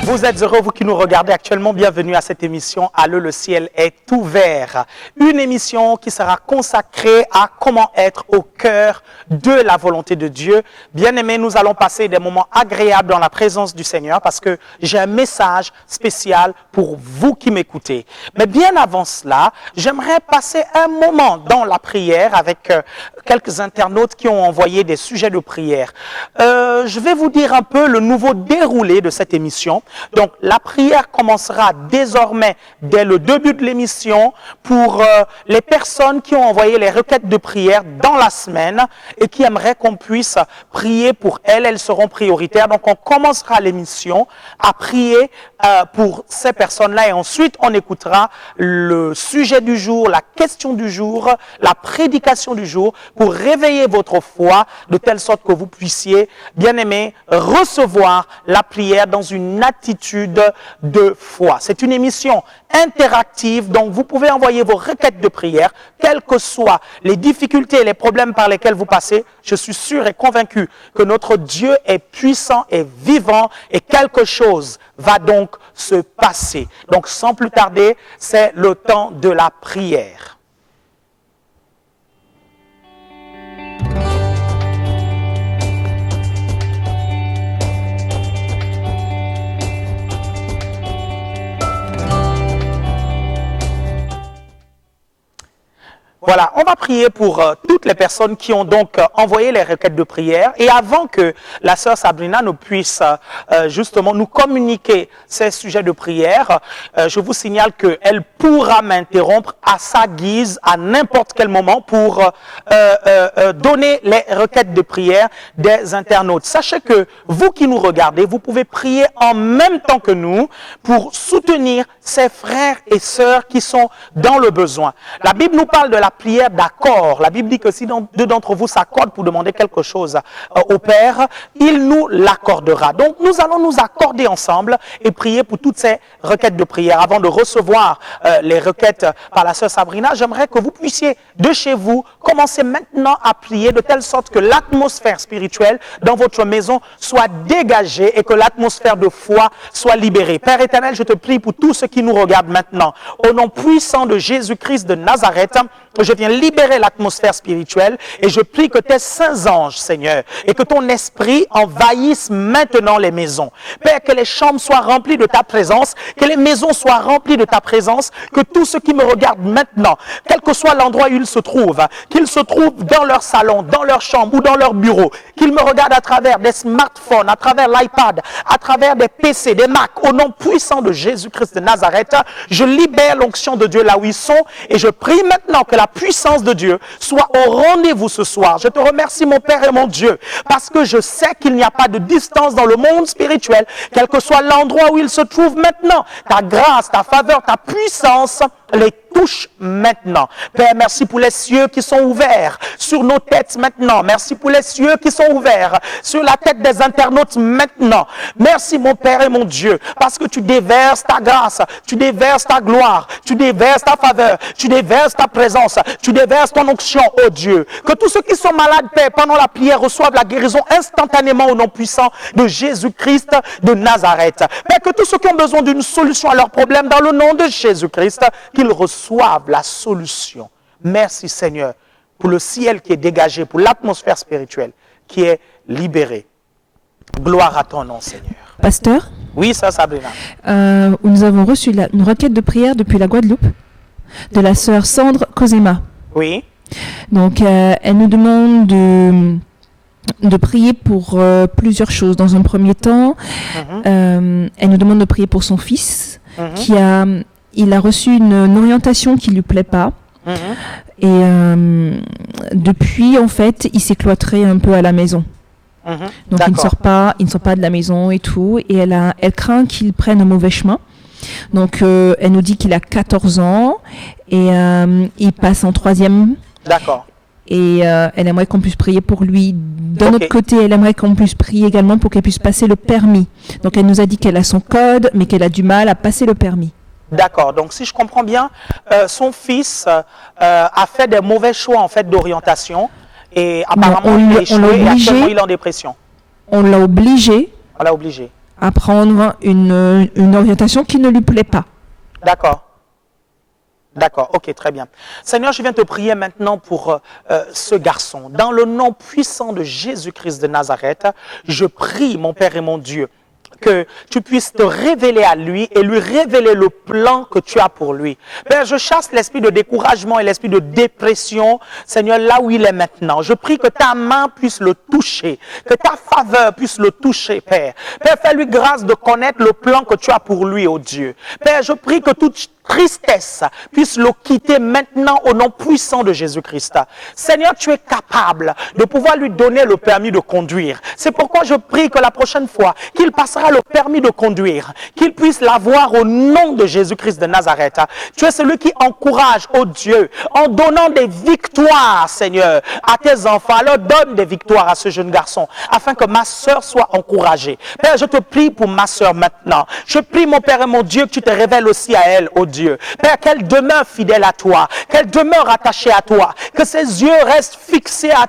Vous êtes heureux, vous qui nous regardez actuellement, bienvenue à cette émission Allô, le ciel est ouvert. Une émission qui sera consacrée à comment être au cœur de la volonté de Dieu. Bien-aimés, nous allons passer des moments agréables dans la présence du Seigneur parce que j'ai un message spécial pour vous qui m'écoutez. Mais bien avant cela, j'aimerais passer un moment dans la prière avec quelques internautes qui ont envoyé des sujets de prière. Je vais vous dire un peu le nouveau déroulé de cette émission. Donc, la prière commencera désormais dès le début de l'émission pour les personnes qui ont envoyé les requêtes de prière dans la semaine et qui aimeraient qu'on puisse prier pour elles. Elles seront prioritaires. Donc, on commencera l'émission à prier pour ces personnes-là et ensuite, on écoutera le sujet du jour, la question du jour, la prédication du jour pour réveiller votre foi de telle sorte que vous puissiez, bien aimé, recevoir la prière dans une attitude de foi. C'est une émission interactive, donc vous pouvez envoyer vos requêtes de prière, quelles que soient les difficultés et les problèmes par lesquels vous passez. Je suis sûr et convaincu que notre Dieu est puissant et vivant et quelque chose va donc se passer. Donc sans plus tarder, c'est le temps de la prière. Voilà, on va prier pour toutes les personnes qui ont donc envoyé les requêtes de prière. Et avant que la sœur Sabrina ne puisse justement nous communiquer ces sujets de prière, je vous signale qu'elle pourra m'interrompre à sa guise à n'importe quel moment pour donner les requêtes de prière des internautes. Sachez que vous qui nous regardez, vous pouvez prier en même temps que nous pour soutenir ces frères et sœurs qui sont dans le besoin. La Bible nous parle de la prière d'accord. La Bible dit que si deux d'entre vous s'accordent pour demander quelque chose au Père, il nous l'accordera. Donc nous allons nous accorder ensemble et prier pour toutes ces requêtes de prière. Avant de recevoir les requêtes par la sœur Sabrina, j'aimerais que vous puissiez de chez vous commencer maintenant à prier de telle sorte que l'atmosphère spirituelle dans votre maison soit dégagée et que l'atmosphère de foi soit libérée. Père éternel, je te prie pour tous ceux qui nous regardent maintenant. Au nom puissant de Jésus-Christ de Nazareth, je viens libérer l'atmosphère spirituelle et je prie que tes saints anges, Seigneur, et que ton esprit envahisse maintenant les maisons. Père, que les chambres soient remplies de ta présence, que les maisons soient remplies de ta présence, que tous ceux qui me regardent maintenant, quel que soit l'endroit où ils se trouvent, qu'ils se trouvent dans leur salon, dans leur chambre ou dans leur bureau, qu'ils me regardent à travers des smartphones, à travers l'iPad, à travers des PC, des Mac, au nom puissant de Jésus-Christ de Nazareth, je libère l'onction de Dieu là où ils sont et je prie maintenant que la puissance de Dieu soit au rendez-vous ce soir. Je te remercie mon Père et mon Dieu parce que je sais qu'il n'y a pas de distance dans le monde spirituel, quel que soit l'endroit où il se trouve maintenant. Ta grâce, ta faveur, ta puissance les touche maintenant. Père, merci pour les cieux qui sont ouverts sur nos têtes maintenant. Merci pour les cieux qui sont ouverts sur la tête des internautes maintenant. Merci mon Père et mon Dieu parce que tu déverses ta grâce, tu déverses ta gloire, tu déverses ta faveur, tu déverses ta présence, tu déverses ton onction, oh Dieu. Que tous ceux qui sont malades, Père, pendant la prière reçoivent la guérison instantanément au nom puissant de Jésus-Christ de Nazareth. Père, que tous ceux qui ont besoin d'une solution à leurs problèmes dans le nom de Jésus-Christ, qu'ils reçoivent la solution. Merci Seigneur pour le ciel qui est dégagé, pour l'atmosphère spirituelle qui est libérée. Gloire à ton nom Seigneur. Pasteur? Oui, ça Sabrina. Nous avons reçu une requête de prière depuis la Guadeloupe de la sœur Sandre Cosema. Oui. Donc elle nous demande de prier pour plusieurs choses. Dans un premier temps, elle nous demande de prier pour son fils il a reçu une orientation qui lui plaît pas. Et depuis, en fait, il s'est cloîtré un peu à la maison. Donc il ne sort pas de la maison et tout. Et elle craint qu'il prenne un mauvais chemin. Donc elle nous dit qu'il a 14 ans et il passe en 3e. D'accord. Et elle aimerait qu'on puisse prier pour lui. D'un autre côté, elle aimerait qu'on puisse prier également pour qu'elle puisse passer le permis. Donc elle nous a dit qu'elle a son code, mais qu'elle a du mal à passer le permis. D'accord. Donc, si je comprends bien, son fils a fait des mauvais choix en fait d'orientation et apparemment il a échoué et actuellement il est en dépression. On l'a obligé On l'a obligé. à prendre une orientation qui ne lui plaît pas. D'accord. D'accord, ok, très bien. Seigneur, je viens te prier maintenant pour ce garçon. Dans le nom puissant de Jésus-Christ de Nazareth, je prie, mon Père et mon Dieu, que tu puisses te révéler à lui et lui révéler le plan que tu as pour lui. Père, je chasse l'esprit de découragement et l'esprit de dépression, Seigneur, là où il est maintenant. Je prie que ta main puisse le toucher, que ta faveur puisse le toucher, Père. Père, fais-lui grâce de connaître le plan que tu as pour lui, oh Dieu. Père, je prie que toute tristesse puisse le quitter maintenant au nom puissant de Jésus-Christ. Seigneur, tu es capable de pouvoir lui donner le permis de conduire. C'est pourquoi je prie que la prochaine fois qu'il passera le permis de conduire, qu'il puisse l'avoir au nom de Jésus-Christ de Nazareth. Tu es celui qui encourage, oh Dieu, en donnant des victoires, Seigneur, à tes enfants. Alors donne des victoires à ce jeune garçon, afin que ma soeur soit encouragée. Père, je te prie pour ma soeur maintenant. Je prie, mon Père et mon Dieu, que tu te révèles aussi à elle, oh Dieu. Père, qu'elle demeure fidèle à toi, qu'elle demeure attachée à toi, que ses yeux restent fixés à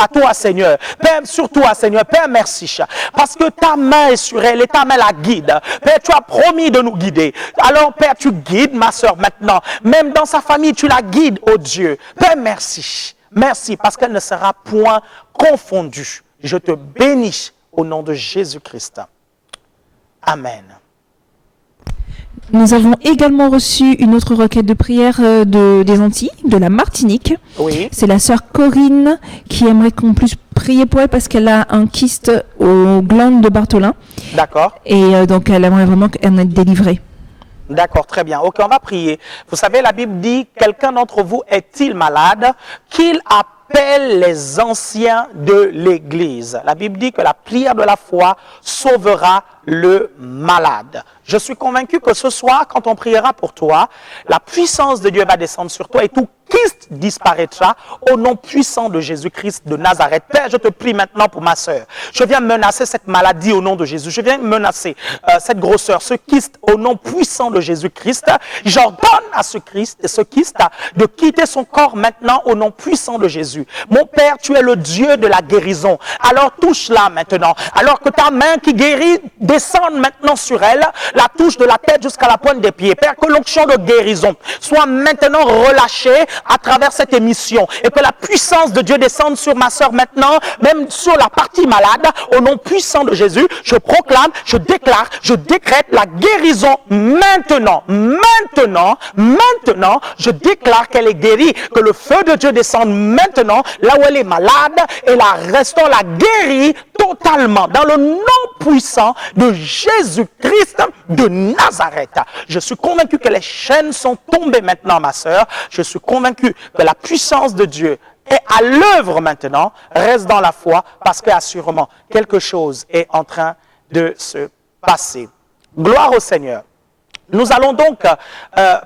toi, Seigneur. Père, sur toi, Seigneur. Père, merci, parce que ta main est sur elle et ta main la guide. Père, tu as promis de nous guider. Alors, Père, tu guides ma soeur maintenant. Même dans sa famille, tu la guides, oh Dieu. Père, merci. Merci, parce qu'elle ne sera point confondue. Je te bénis au nom de Jésus-Christ. Amen. Nous avons également reçu une autre requête de prière des Antilles, de la Martinique. Oui. C'est la sœur Corinne qui aimerait qu'on puisse prier pour elle parce qu'elle a un kyste aux glandes de Bartholin. D'accord. Et donc elle aimerait vraiment qu'elle soit délivrée. D'accord, très bien. Ok, on va prier. Vous savez, la Bible dit, quelqu'un d'entre vous est-il malade? Qu'il appelle les anciens de l'Église. La Bible dit que la prière de la foi sauvera le malade. Je suis convaincu que ce soir, quand on priera pour toi, la puissance de Dieu va descendre sur toi et tout kyste disparaîtra au nom puissant de Jésus-Christ de Nazareth. Père, je te prie maintenant pour ma soeur. Je viens menacer cette maladie au nom de Jésus. Je viens menacer cette grosseur, ce kyste au nom puissant de Jésus-Christ. J'ordonne à ce kyste de quitter son corps maintenant au nom puissant de Jésus. Mon Père, tu es le Dieu de la guérison. Alors touche-la maintenant. Alors que ta main qui guérit descende maintenant sur elle, la touche de la tête jusqu'à la pointe des pieds. Père, que l'onction de guérison soit maintenant relâchée à travers cette émission et que la puissance de Dieu descende sur ma soeur maintenant, même sur la partie malade, au nom puissant de Jésus. Je proclame, je déclare, je décrète la guérison maintenant, je déclare qu'elle est guérie, que le feu de Dieu descende maintenant, là où elle est malade, et la restaure, la guérit totalement, dans le nom puissant de Jésus-Christ de Nazareth. Je suis convaincu que les chaînes sont tombées maintenant, ma sœur. Je suis convaincu que la puissance de Dieu est à l'œuvre maintenant. Reste dans la foi, parce qu'assurément, quelque chose est en train de se passer. Gloire au Seigneur. Nous allons donc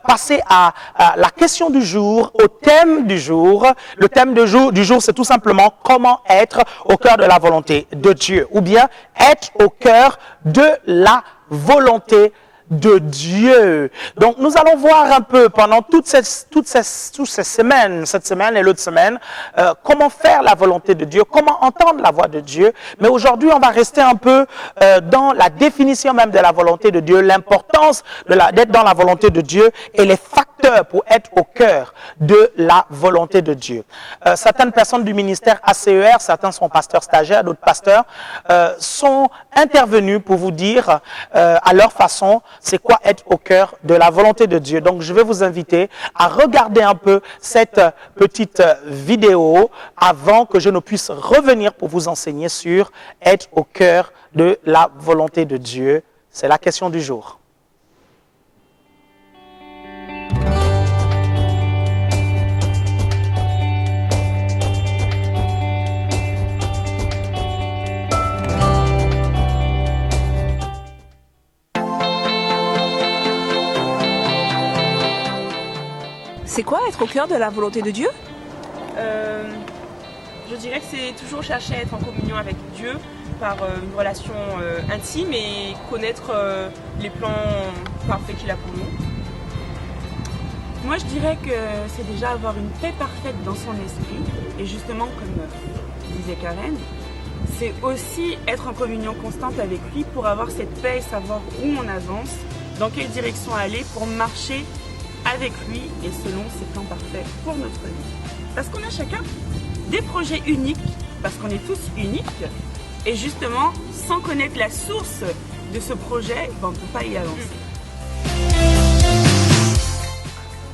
passer à la question du jour, au thème du jour. Le thème du jour, c'est tout simplement comment être au cœur de la volonté de Dieu, ou bien être au cœur de la volonté de Dieu. Donc, nous allons voir un peu pendant toutes ces semaines, cette semaine et l'autre semaine, comment faire la volonté de Dieu, comment entendre la voix de Dieu. Mais aujourd'hui, on va rester un peu dans la définition même de la volonté de Dieu, l'importance d'être dans la volonté de Dieu et les facteurs pour être au cœur de la volonté de Dieu. Certaines personnes du ministère ACER, certains sont pasteurs stagiaires, d'autres pasteurs, sont intervenus pour vous dire à leur façon, c'est quoi être au cœur de la volonté de Dieu. Donc, je vais vous inviter à regarder un peu cette petite vidéo avant que je ne puisse revenir pour vous enseigner sur être au cœur de la volonté de Dieu. C'est la question du jour. C'est quoi être au cœur de la volonté de Dieu? Je dirais que c'est toujours chercher à être en communion avec Dieu par une relation intime et connaître les plans parfaits qu'il a pour nous. Moi, je dirais que c'est déjà avoir une paix parfaite dans son esprit. Et justement, comme disait Karen, c'est aussi être en communion constante avec lui pour avoir cette paix et savoir où on avance, dans quelle direction aller pour marcher avec lui et selon ses plans parfaits pour notre vie. Parce qu'on a chacun des projets uniques, parce qu'on est tous uniques, et justement, sans connaître la source de ce projet, on ne peut pas y avancer.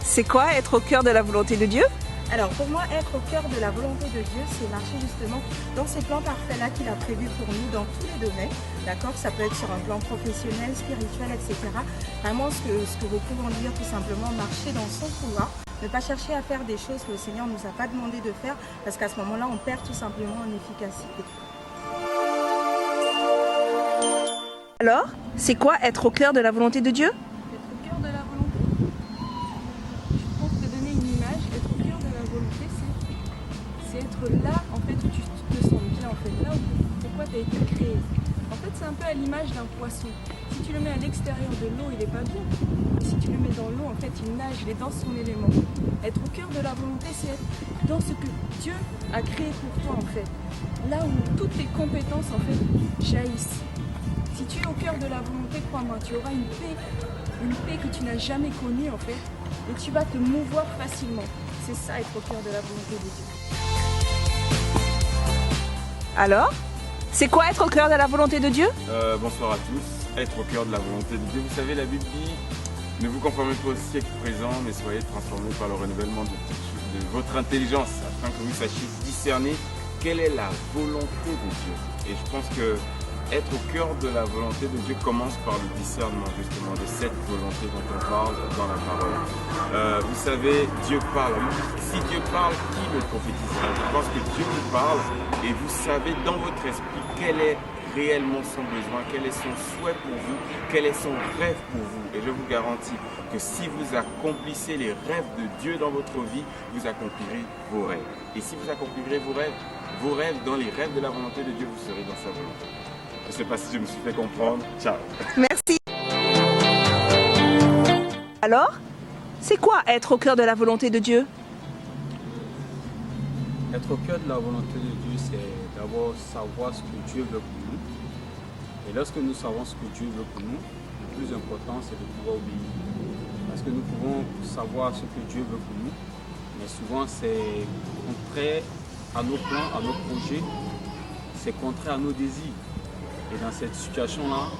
C'est quoi être au cœur de la volonté de Dieu? Alors pour moi, être au cœur de la volonté de Dieu, c'est marcher justement dans ces plans parfaits-là qu'il a prévus pour nous dans tous les domaines. D'accord? Ça peut être sur un plan professionnel, spirituel, etc. Vraiment ce que nous pouvons dire tout simplement, marcher dans son pouvoir. Ne pas chercher à faire des choses que le Seigneur ne nous a pas demandé de faire parce qu'à ce moment-là, on perd tout simplement en efficacité. Alors, c'est quoi être au cœur de la volonté de Dieu? Être au cœur de la volonté. Je pense te donner une image. Être au cœur de la volonté, c'est être là en fait où tu te sens bien en fait, là où pourquoi tu as été créé. En fait, c'est un peu à l'image d'un poisson. Si tu le mets à l'extérieur de l'eau, il n'est pas bien. Et si tu le mets dans l'eau, en fait, il nage, il est dans son élément. Être au cœur de la volonté, c'est être dans ce que Dieu a créé pour toi en fait. Là où toutes tes compétences en fait jaillissent. Si tu es au cœur de la volonté, crois-moi, tu auras une paix que tu n'as jamais connue en fait, et tu vas te mouvoir facilement. C'est ça être au cœur de la volonté de Dieu. Alors, c'est quoi être au cœur de la volonté de Dieu? Bonsoir à tous. Être au cœur de la volonté de Dieu. Vous savez, la Bible dit, ne vous conformez pas au siècle présent, mais soyez transformés par le renouvellement de votre intelligence, afin que vous sachiez discerner quelle est la volonté de Dieu. Et je pense que être au cœur de la volonté de Dieu commence par le discernement justement de cette volonté dont on parle dans la parole. Vous savez, Dieu parle. Si Dieu parle, qui le prophétisera? Je pense que Dieu vous parle et vous savez dans votre esprit quel est réellement son besoin, quel est son souhait pour vous, quel est son rêve pour vous. Et je vous garantis que si vous accomplissez les rêves de Dieu dans votre vie, vous accomplirez vos rêves. Et si vous accomplirez vos rêves dans les rêves de la volonté de Dieu, vous serez dans sa volonté. Je ne sais pas si je me suis fait comprendre. Ciao. Merci. Alors, c'est quoi être au cœur de la volonté de Dieu? Être au cœur de la volonté de Dieu, c'est d'abord savoir ce que Dieu veut pour nous. Et lorsque nous savons ce que Dieu veut pour nous, le plus important, c'est de pouvoir obéir. Parce que nous pouvons savoir ce que Dieu veut pour nous, mais souvent c'est contraire à nos plans, à nos projets, c'est contraire à nos désirs. Et dans cette situation-là,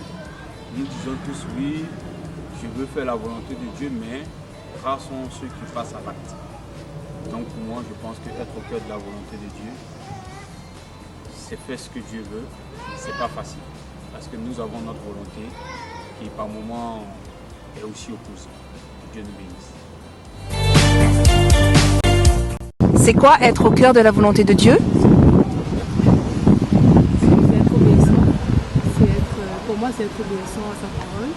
nous disons tous oui, je veux faire la volonté de Dieu, mais rares sont ceux qui passent à l'acte. Donc pour moi, je pense qu'être au cœur de la volonté de Dieu, c'est faire ce que Dieu veut. C'est pas facile, parce que nous avons notre volonté qui par moments est aussi opposée. Dieu nous bénisse. C'est quoi être au cœur de la volonté de Dieu? Pour moi, c'est être obéissant à sa parole,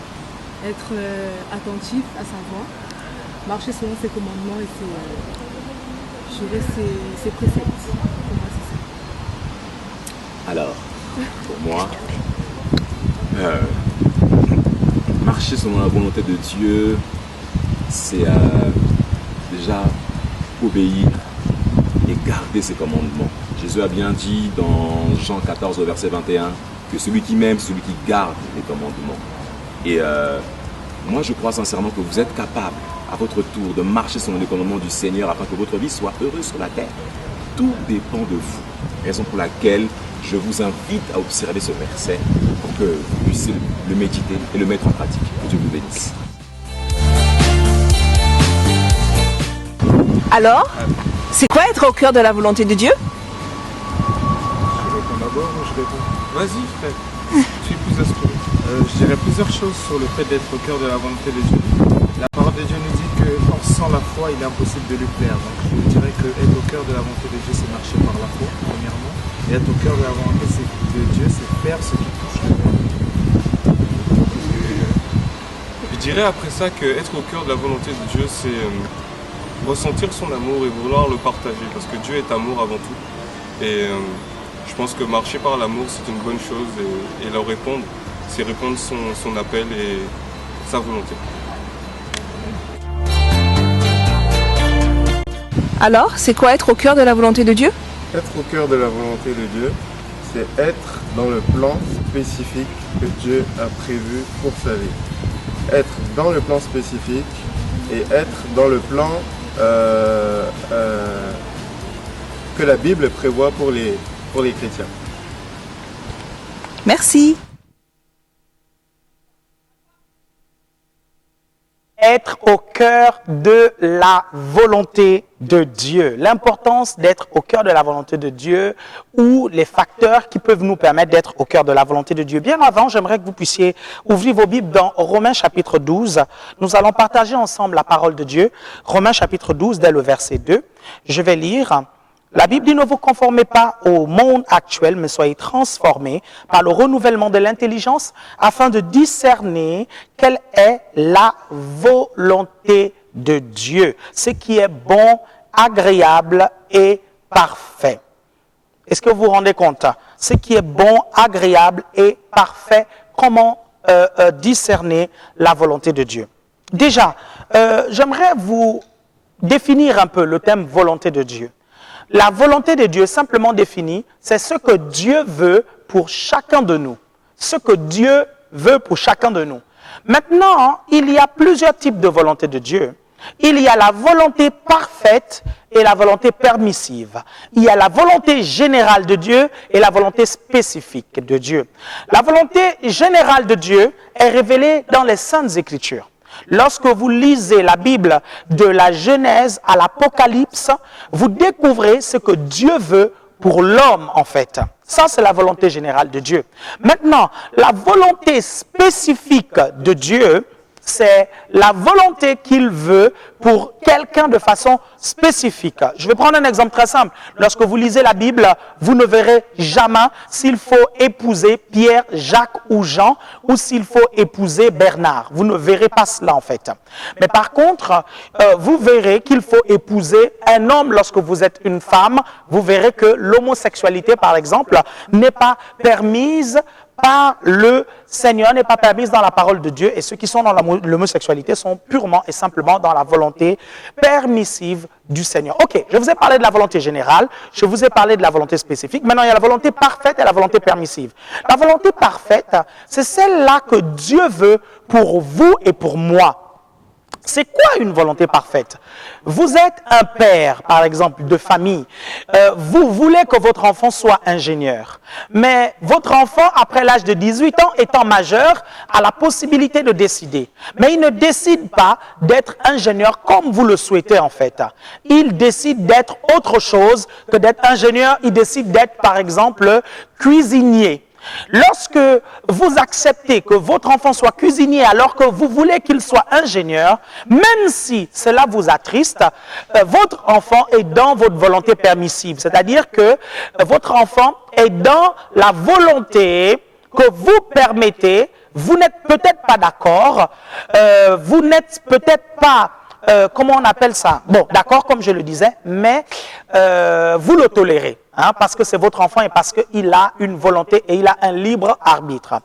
être attentif à sa voix, marcher selon ses commandements et ses préceptes. Pour moi, c'est ça. Alors, pour moi, marcher selon la volonté de Dieu, c'est déjà obéir et garder ses commandements. Jésus a bien dit dans Jean 14, verset 21, que celui qui m'aime, celui qui garde les commandements. Et moi, je crois sincèrement que vous êtes capable, à votre tour, de marcher selon les commandements du Seigneur afin que votre vie soit heureuse sur la terre. Tout dépend de vous. Raison pour laquelle je vous invite à observer ce verset pour que vous puissiez le méditer et le mettre en pratique. Que Dieu vous bénisse. Alors, c'est quoi être au cœur de la volonté de Dieu? Je réponds d'abord ou je réponds? Vas-y frère, je suis plus inspiré. Je dirais plusieurs choses sur le fait d'être au cœur de la volonté de Dieu. La parole de Dieu nous dit que sans la foi, il est impossible de lui plaire. Donc je dirais que être au cœur de la volonté de Dieu, c'est marcher par la foi, premièrement. Et être au cœur de la volonté de Dieu, c'est faire ce qui touche le Père. Je dirais après ça que être au cœur de la volonté de Dieu, c'est ressentir son amour et vouloir le partager, parce que Dieu est amour avant tout. Et je pense que marcher par l'amour, c'est une bonne chose, et leur répondre, c'est répondre son appel et sa volonté. Alors, c'est quoi être au cœur de la volonté de Dieu? Être au cœur de la volonté de Dieu, c'est être dans le plan spécifique que Dieu a prévu pour sa vie. Être dans le plan spécifique et être dans le plan que la Bible prévoit pour les chrétiens. Merci. Être au cœur de la volonté de Dieu. L'importance d'être au cœur de la volonté de Dieu ou les facteurs qui peuvent nous permettre d'être au cœur de la volonté de Dieu. Bien avant, j'aimerais que vous puissiez ouvrir vos Bibles dans Romains chapitre 12. Nous allons partager ensemble la parole de Dieu. Romains chapitre 12, dès le verset 2. Je vais lire. La Bible dit « Ne vous conformez pas au monde actuel, mais soyez transformés par le renouvellement de l'intelligence afin de discerner quelle est la volonté de Dieu, ce qui est bon, agréable et parfait. » Est-ce que vous vous rendez compte? Ce qui est bon, agréable et parfait, comment discerner la volonté de Dieu? Déjà, j'aimerais vous définir un peu le thème volonté de Dieu. La volonté de Dieu, simplement définie, c'est ce que Dieu veut pour chacun de nous. Ce que Dieu veut pour chacun de nous. Maintenant, il y a plusieurs types de volonté de Dieu. Il y a la volonté parfaite et la volonté permissive. Il y a la volonté générale de Dieu et la volonté spécifique de Dieu. La volonté générale de Dieu est révélée dans les Saintes Écritures. Lorsque vous lisez la Bible de la Genèse à l'Apocalypse, vous découvrez ce que Dieu veut pour l'homme en fait. Ça, c'est la volonté générale de Dieu. Maintenant, la volonté spécifique de Dieu, c'est la volonté qu'il veut pour quelqu'un de façon spécifique. Je vais prendre un exemple très simple. Lorsque vous lisez la Bible, vous ne verrez jamais s'il faut épouser Pierre, Jacques ou Jean, ou s'il faut épouser Bernard. Vous ne verrez pas cela en fait. Mais par contre, vous verrez qu'il faut épouser un homme lorsque vous êtes une femme. Vous verrez que l'homosexualité, par exemple, n'est pas permise par le Seigneur, n'est pas permise dans la parole de Dieu, et ceux qui sont dans l'homosexualité sont purement et simplement dans la volonté permissive du Seigneur. Ok, je vous ai parlé de la volonté générale, je vous ai parlé de la volonté spécifique, maintenant il y a la volonté parfaite et la volonté permissive. La volonté parfaite, c'est celle-là que Dieu veut pour vous et pour moi. C'est quoi une volonté parfaite? Vous êtes un père, par exemple, de famille. Vous voulez que votre enfant soit ingénieur. Mais votre enfant, après l'âge de 18 ans, étant majeur, a la possibilité de décider. Mais il ne décide pas d'être ingénieur comme vous le souhaitez, en fait. Il décide d'être autre chose que d'être ingénieur. Il décide d'être, par exemple, cuisinier. Lorsque vous acceptez que votre enfant soit cuisinier alors que vous voulez qu'il soit ingénieur, même si cela vous attriste, votre enfant est dans votre volonté permissive. C'est-à-dire que votre enfant est dans la volonté que vous permettez. Vous n'êtes peut-être pas d'accord, vous n'êtes peut-être pas... comment on appelle ça? Bon, d'accord, comme je le disais, mais vous le tolérez, hein, parce que c'est votre enfant et parce qu'il a une volonté et il a un libre arbitre.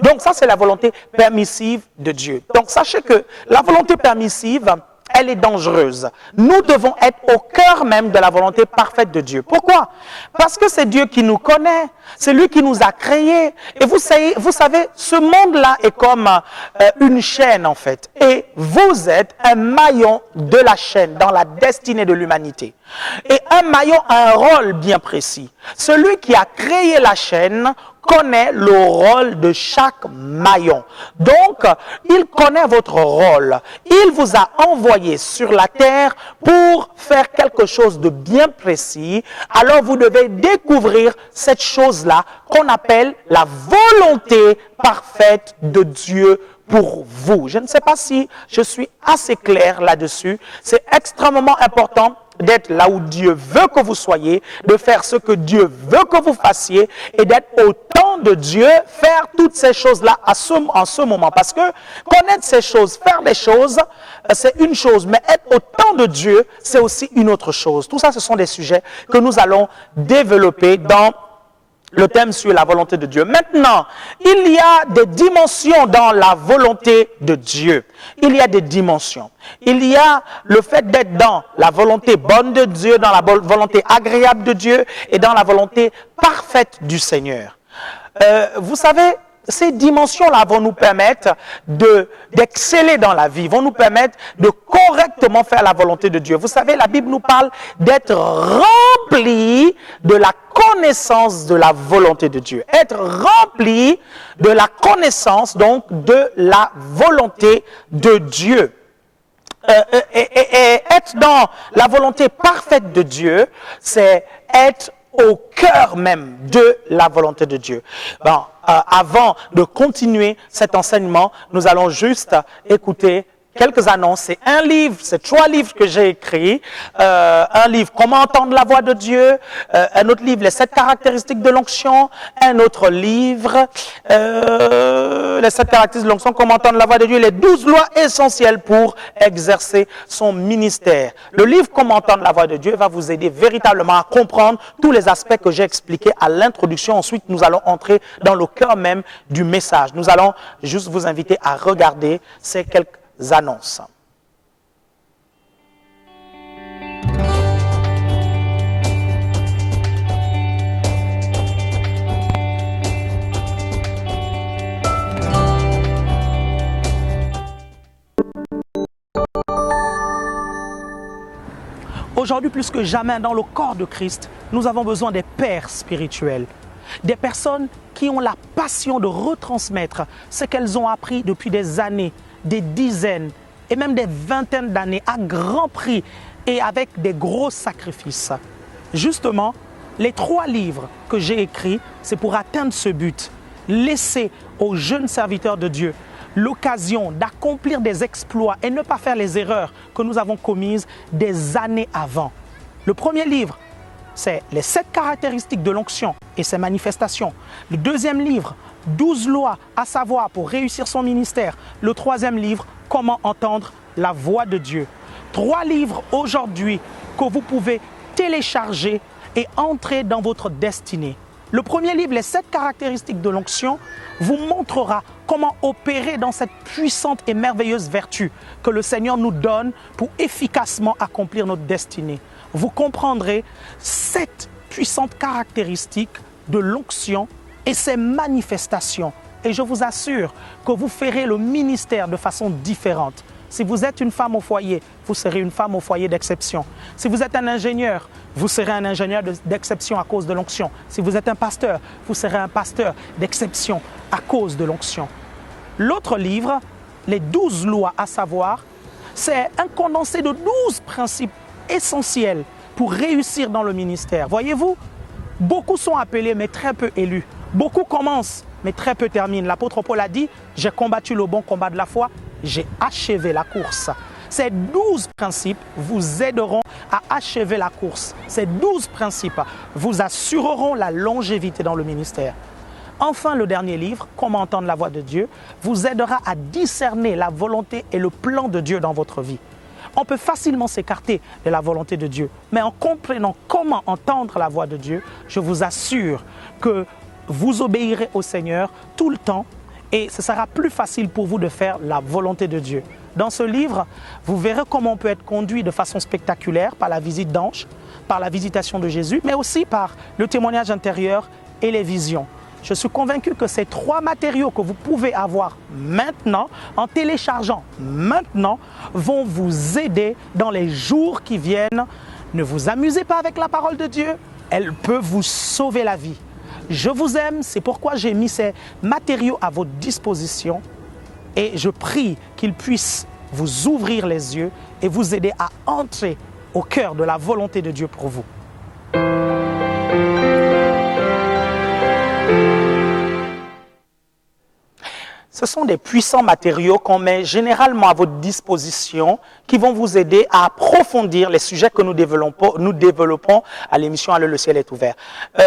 Donc ça, c'est la volonté permissive de Dieu. Donc sachez que la volonté permissive, elle est dangereuse. Nous devons être au cœur même de la volonté parfaite de Dieu. Pourquoi? Parce que c'est Dieu qui nous connaît, c'est lui qui nous a créés. Et vous savez, ce monde-là est comme une chaîne en fait. Et vous êtes un maillon de la chaîne dans la destinée de l'humanité. Et un maillon a un rôle bien précis. Celui qui a créé la chaîne connaît le rôle de chaque maillon. Donc, il connaît votre rôle. Il vous a envoyé sur la terre pour faire quelque chose de bien précis. Alors, vous devez découvrir cette chose-là qu'on appelle la volonté parfaite de Dieu pour vous. Je ne sais pas si je suis assez clair là-dessus. C'est extrêmement important d'être là où Dieu veut que vous soyez, de faire ce que Dieu veut que vous fassiez et d'être au temps de Dieu, faire toutes ces choses-là en ce moment. Parce que connaître ces choses, faire des choses, c'est une chose, mais être au temps de Dieu, c'est aussi une autre chose. Tout ça, ce sont des sujets que nous allons développer dans le thème sur la volonté de Dieu. Maintenant, il y a des dimensions dans la volonté de Dieu. Il y a des dimensions. Il y a le fait d'être dans la volonté bonne de Dieu, dans la volonté agréable de Dieu et dans la volonté parfaite du Seigneur. Vous savez, ces dimensions-là vont nous permettre d'exceller dans la vie, vont nous permettre de correctement faire la volonté de Dieu. Vous savez, la Bible nous parle d'être rempli de la connaissance de la volonté de Dieu. Être rempli de la connaissance, donc, de la volonté de Dieu. Et être dans la volonté parfaite de Dieu, c'est être au cœur même de la volonté de Dieu. Bon, avant de continuer cet enseignement, nous allons juste écouter quelques annonces. C'est un livre, c'est 3 livres que j'ai écrits. Un livre, Comment entendre la voix de Dieu. Un autre livre, Les 7 caractéristiques de l'onction. Un autre livre, Les 7 caractéristiques de l'onction, Comment entendre la voix de Dieu. Les 12 lois essentielles pour exercer son ministère. Le livre Comment entendre la voix de Dieu va vous aider véritablement à comprendre tous les aspects que j'ai expliqués à l'introduction. Ensuite, nous allons entrer dans le cœur même du message. Nous allons juste vous inviter à regarder ces quelques annonces. Aujourd'hui, plus que jamais, dans le corps de Christ, nous avons besoin des pères spirituels, des personnes qui ont la passion de retransmettre ce qu'elles ont appris depuis des années, des dizaines et même des vingtaines d'années à grand prix et avec des gros sacrifices. Justement, les 3 livres que j'ai écrits, c'est pour atteindre ce but. Laisser aux jeunes serviteurs de Dieu l'occasion d'accomplir des exploits et ne pas faire les erreurs que nous avons commises des années avant. Le premier livre, c'est les 7 caractéristiques de l'onction et ses manifestations. Le deuxième livre, 12 lois à savoir pour réussir son ministère. Le troisième livre, Comment entendre la voix de Dieu. 3 livres aujourd'hui que vous pouvez télécharger et entrer dans votre destinée. Le premier livre, les 7 caractéristiques de l'onction, vous montrera comment opérer dans cette puissante et merveilleuse vertu que le Seigneur nous donne pour efficacement accomplir notre destinée. Vous comprendrez 7 puissantes caractéristiques de l'onction et ses manifestations. Et je vous assure que vous ferez le ministère de façon différente. Si vous êtes une femme au foyer, vous serez une femme au foyer d'exception. Si vous êtes un ingénieur, vous serez un ingénieur d'exception à cause de l'onction. Si vous êtes un pasteur, vous serez un pasteur d'exception à cause de l'onction. L'autre livre, les 12 lois à savoir, c'est un condensé de 12 principes essentiels pour réussir dans le ministère. Voyez-vous, beaucoup sont appelés mais très peu élus. Beaucoup commencent mais très peu terminent. L'apôtre Paul a dit, j'ai combattu le bon combat de la foi, j'ai achevé la course. Ces 12 principes vous aideront à achever la course. Ces 12 principes vous assureront la longévité dans le ministère. Enfin, le dernier livre, Comment entendre la voix de Dieu, vous aidera à discerner la volonté et le plan de Dieu dans votre vie. On peut facilement s'écarter de la volonté de Dieu, mais en comprenant comment entendre la voix de Dieu, je vous assure que vous obéirez au Seigneur tout le temps et ce sera plus facile pour vous de faire la volonté de Dieu. Dans ce livre, vous verrez comment on peut être conduit de façon spectaculaire par la visite d'anges, par la visitation de Jésus, mais aussi par le témoignage intérieur et les visions. Je suis convaincu que ces 3 matériaux que vous pouvez avoir maintenant, en téléchargeant maintenant, vont vous aider dans les jours qui viennent. Ne vous amusez pas avec la parole de Dieu, elle peut vous sauver la vie. Je vous aime, c'est pourquoi j'ai mis ces matériaux à votre disposition et je prie qu'ils puissent vous ouvrir les yeux et vous aider à entrer au cœur de la volonté de Dieu pour vous. ce sont des puissants matériaux qu'on met généralement à votre disposition qui vont vous aider à approfondir les sujets que nous développons à l'émission Allez, le ciel est ouvert.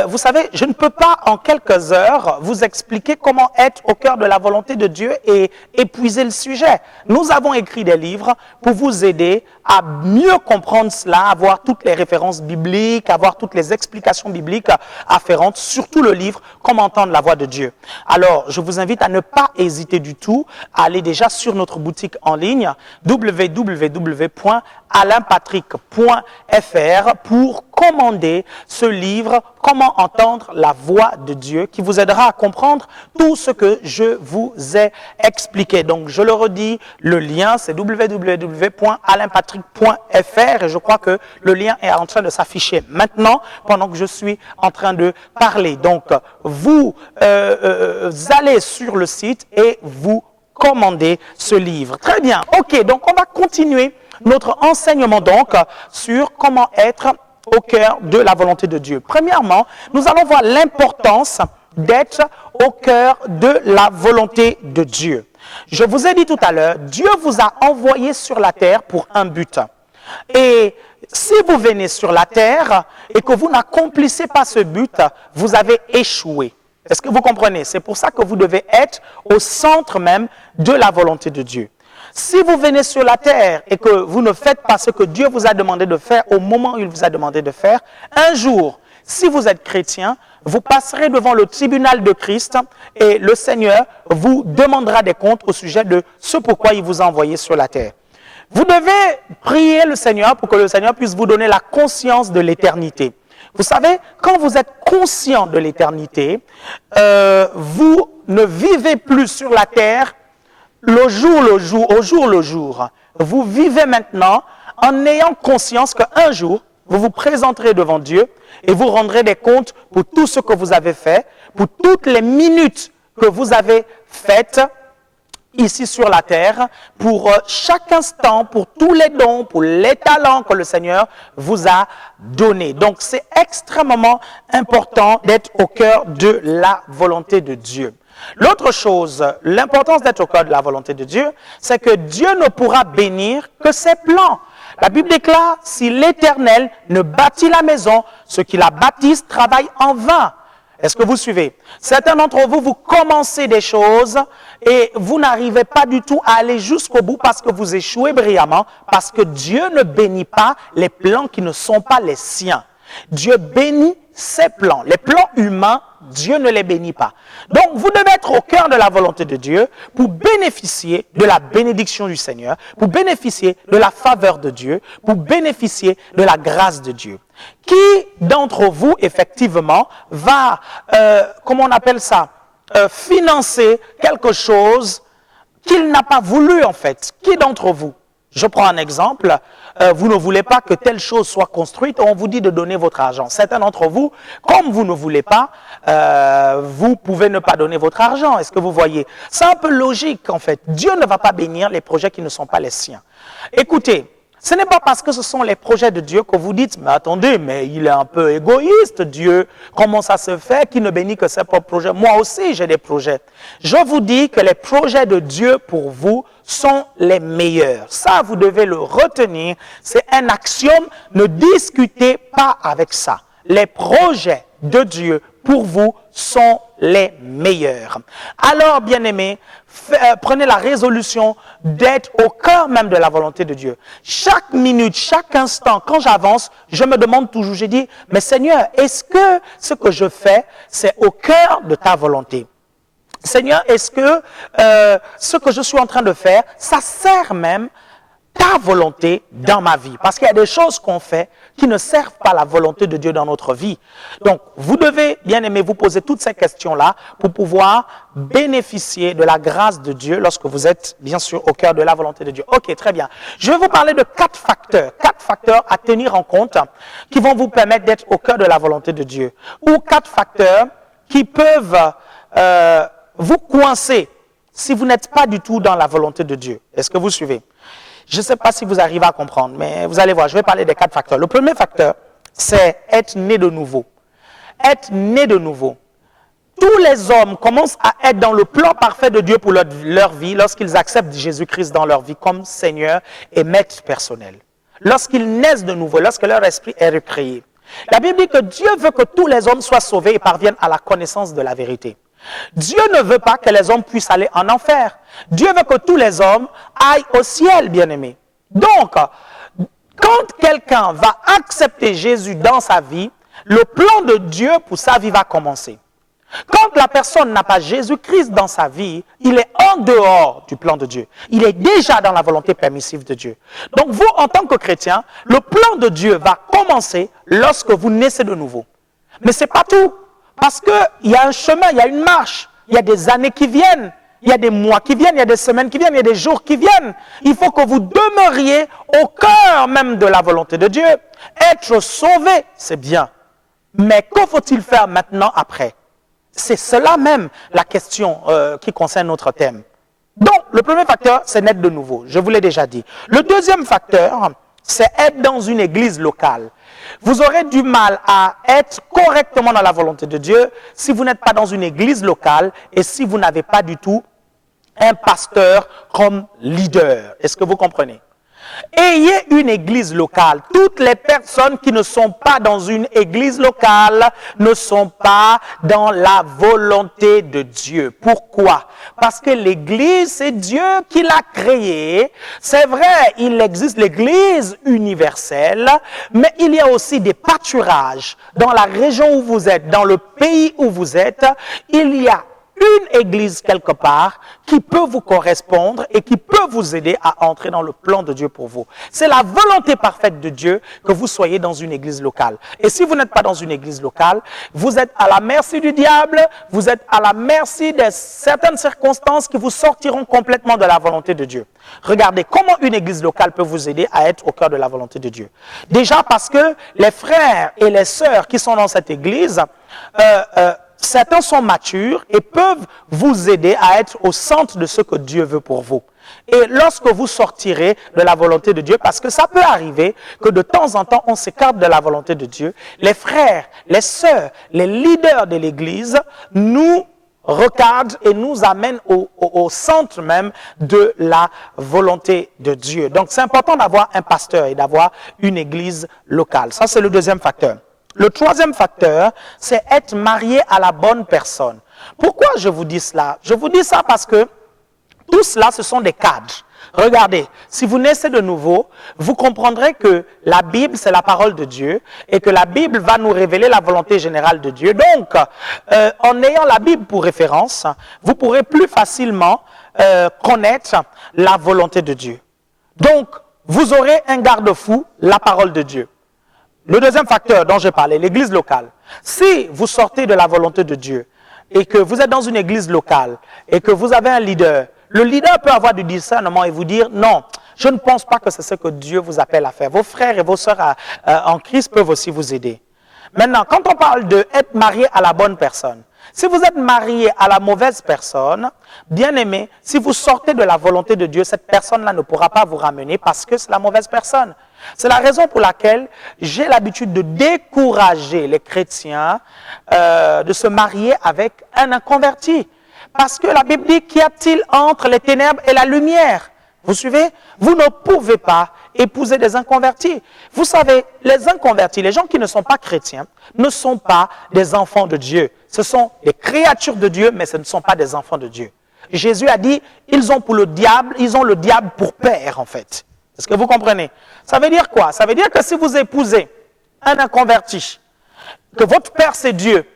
Vous savez, je ne peux pas en quelques heures vous expliquer comment être au cœur de la volonté de Dieu et épuiser le sujet. Nous avons écrit des livres pour vous aider à mieux comprendre cela, avoir toutes les références bibliques, avoir toutes les explications bibliques afférentes, surtout le livre « Comment entendre la voix de Dieu ». Alors, je vous invite à ne pas hésiter du tout à aller déjà sur notre boutique en ligne www.alainpatrick.fr pour commander ce livre « Comment entendre la voix de Dieu » qui vous aidera à comprendre tout ce que je vous ai expliqué. Donc, je le redis, le lien c'est www.alainpatrick.fr et je crois que le lien est en train de s'afficher maintenant pendant que je suis en train de parler. Donc, vous allez sur le site et vous commandez ce livre. Très bien. Ok, donc on va continuer notre enseignement donc sur comment être au cœur de la volonté de Dieu. Premièrement, nous allons voir l'importance d'être au cœur de la volonté de Dieu. Je vous ai dit tout à l'heure, Dieu vous a envoyé sur la terre pour un but. Et si vous venez sur la terre et que vous n'accomplissez pas ce but, vous avez échoué. Est-ce que vous comprenez? C'est pour ça que vous devez être au centre même de la volonté de Dieu. Si vous venez sur la terre et que vous ne faites pas ce que Dieu vous a demandé de faire au moment où il vous a demandé de faire, un jour, si vous êtes chrétien, vous passerez devant le tribunal de Christ et le Seigneur vous demandera des comptes au sujet de ce pourquoi il vous a envoyé sur la terre. Vous devez prier le Seigneur pour que le Seigneur puisse vous donner la conscience de l'éternité. Vous savez, quand vous êtes conscient de l'éternité, vous ne vivez plus sur la terre au jour le jour. Vous vivez maintenant en ayant conscience qu'un jour, vous vous présenterez devant Dieu et vous rendrez des comptes pour tout ce que vous avez fait, pour toutes les minutes que vous avez faites ici sur la terre, pour chaque instant, pour tous les dons, pour les talents que le Seigneur vous a donnés. Donc, c'est extrêmement important d'être au cœur de la volonté de Dieu. L'autre chose, l'importance d'être au cœur de la volonté de Dieu, c'est que Dieu ne pourra bénir que ses plans. La Bible déclare, si l'Éternel ne bâtit la maison, ceux qui la bâtissent travaillent en vain. Est-ce que vous suivez? Certains d'entre vous, vous commencez des choses et vous n'arrivez pas du tout à aller jusqu'au bout parce que vous échouez brillamment, parce que Dieu ne bénit pas les plans qui ne sont pas les siens. Dieu bénit ses plans. Les plans humains, Dieu ne les bénit pas. Donc, vous devez être au cœur de la volonté de Dieu pour bénéficier de la bénédiction du Seigneur, pour bénéficier de la faveur de Dieu, pour bénéficier de la grâce de Dieu. Qui d'entre vous, effectivement, va, comment on appelle ça, financer quelque chose qu'il n'a pas voulu, en fait? Qui d'entre vous? Je prends un exemple, vous ne voulez pas que telle chose soit construite, on vous dit de donner votre argent. Certains d'entre vous, comme vous ne voulez pas, vous pouvez ne pas donner votre argent. Est-ce que vous voyez? C'est un peu logique en fait. Dieu ne va pas bénir les projets qui ne sont pas les siens. Écoutez, ce n'est pas parce que ce sont les projets de Dieu que vous dites, mais attendez, mais il est un peu égoïste, Dieu. Comment ça se fait qu'il ne bénit que ses propres projets? Moi aussi, j'ai des projets. Je vous dis que les projets de Dieu pour vous sont les meilleurs. Ça, vous devez le retenir. C'est un axiome. Ne discutez pas avec ça. Les projets de Dieu pour vous sont les meilleurs. Alors, bien-aimés, prenez la résolution d'être au cœur même de la volonté de Dieu. Chaque minute, chaque instant, quand j'avance, je me demande toujours, je dis, mais Seigneur, est-ce que ce que je fais, c'est au cœur de ta volonté? Seigneur, est-ce que ce que je suis en train de faire, ça sert même ta volonté dans ma vie? Parce qu'il y a des choses qu'on fait qui ne servent pas la volonté de Dieu dans notre vie. Donc, vous devez, bien aimé, vous poser toutes ces questions-là pour pouvoir bénéficier de la grâce de Dieu lorsque vous êtes, bien sûr, au cœur de la volonté de Dieu. Ok, très bien. Je vais vous parler de 4 facteurs à tenir en compte qui vont vous permettre d'être au cœur de la volonté de Dieu. Ou 4 facteurs qui peuvent vous coincer si vous n'êtes pas du tout dans la volonté de Dieu. Est-ce que vous suivez? Je ne sais pas si vous arrivez à comprendre, mais vous allez voir, je vais parler des 4 facteurs. Le premier facteur, c'est être né de nouveau. Être né de nouveau. tous les hommes commencent à être dans le plan parfait de Dieu pour leur vie lorsqu'ils acceptent Jésus-Christ dans leur vie comme Seigneur et Maître personnel. Lorsqu'ils naissent de nouveau, lorsque leur esprit est recréé. La Bible dit que Dieu veut que tous les hommes soient sauvés et parviennent à la connaissance de la vérité. Dieu ne veut pas que les hommes puissent aller en enfer. Dieu veut que tous les hommes aillent au ciel, bien-aimés. Donc, quand quelqu'un va accepter Jésus dans sa vie, le plan de Dieu pour sa vie va commencer. Quand la personne n'a pas Jésus-Christ dans sa vie, il est en dehors du plan de Dieu. Il est déjà dans la volonté permissive de Dieu. Donc vous, en tant que chrétien, le plan de Dieu va commencer lorsque vous naissez de nouveau. Mais ce n'est pas tout. Parce qu'il y a un chemin, il y a une marche, il y a des années qui viennent, il y a des mois qui viennent, il y a des semaines qui viennent, il y a des jours qui viennent. Il faut que vous demeuriez au cœur même de la volonté de Dieu. Être sauvé, c'est bien. Mais que faut-il faire maintenant après? C'est cela même la question qui concerne notre thème. Donc, le premier facteur, c'est naître de nouveau. Je vous l'ai déjà dit. Le deuxième facteur, c'est être dans une église locale. Vous aurez du mal à être correctement dans la volonté de Dieu si vous n'êtes pas dans une église locale et si vous n'avez pas du tout un pasteur comme leader. Est-ce que vous comprenez? Ayez une église locale. Toutes les personnes qui ne sont pas dans une église locale ne sont pas dans la volonté de Dieu. Pourquoi? Parce que l'église, c'est Dieu qui l'a créée. C'est vrai, il existe l'église universelle, mais il y a aussi des pâturages. Dans la région où vous êtes, dans le pays où vous êtes, il y a une église quelque part qui peut vous correspondre et qui peut vous aider à entrer dans le plan de Dieu pour vous. C'est la volonté parfaite de Dieu que vous soyez dans une église locale. Et si vous n'êtes pas dans une église locale, vous êtes à la merci du diable, vous êtes à la merci de certaines circonstances qui vous sortiront complètement de la volonté de Dieu. Regardez comment une église locale peut vous aider à être au cœur de la volonté de Dieu. Déjà parce que les frères et les sœurs qui sont dans cette église, certains sont matures et peuvent vous aider à être au centre de ce que Dieu veut pour vous. Et lorsque vous sortirez de la volonté de Dieu, parce que ça peut arriver que de temps en temps on s'écarte de la volonté de Dieu, les frères, les sœurs, les leaders de l'église nous recadrent et nous amènent au centre même de la volonté de Dieu. Donc c'est important d'avoir un pasteur et d'avoir une église locale. Ça c'est le deuxième facteur. Le troisième facteur, c'est être marié à la bonne personne. Pourquoi je vous dis cela? Je vous dis ça parce que tout cela, ce sont des cadres. Regardez, si vous naissez de nouveau, vous comprendrez que la Bible, c'est la parole de Dieu et que la Bible va nous révéler la volonté générale de Dieu. Donc, en ayant la Bible pour référence, vous pourrez plus facilement connaître la volonté de Dieu. Donc, vous aurez un garde-fou, la parole de Dieu. Le deuxième facteur dont je parlais, l'église locale. Si vous sortez de la volonté de Dieu et que vous êtes dans une église locale et que vous avez un leader, le leader peut avoir du discernement et vous dire non, je ne pense pas que c'est ce que Dieu vous appelle à faire. Vos frères et vos sœurs en Christ peuvent aussi vous aider. Maintenant, quand on parle d'être marié à la bonne personne, si vous êtes marié à la mauvaise personne, bien aimé, si vous sortez de la volonté de Dieu, cette personne-là ne pourra pas vous ramener parce que c'est la mauvaise personne. C'est la raison pour laquelle j'ai l'habitude de décourager les chrétiens de se marier avec un inconverti. Parce que la Bible dit, qu'y a-t-il entre les ténèbres et la lumière? Vous suivez? Vous ne pouvez pas épouser des inconvertis. Vous savez, les inconvertis, les gens qui ne sont pas chrétiens, ne sont pas des enfants de Dieu. Ce sont des créatures de Dieu, mais ce ne sont pas des enfants de Dieu. Jésus a dit, ils ont le diable pour père, en fait. Est-ce que vous comprenez? Ça veut dire quoi? Ça veut dire que si vous épousez un inconverti, que votre père c'est Dieu,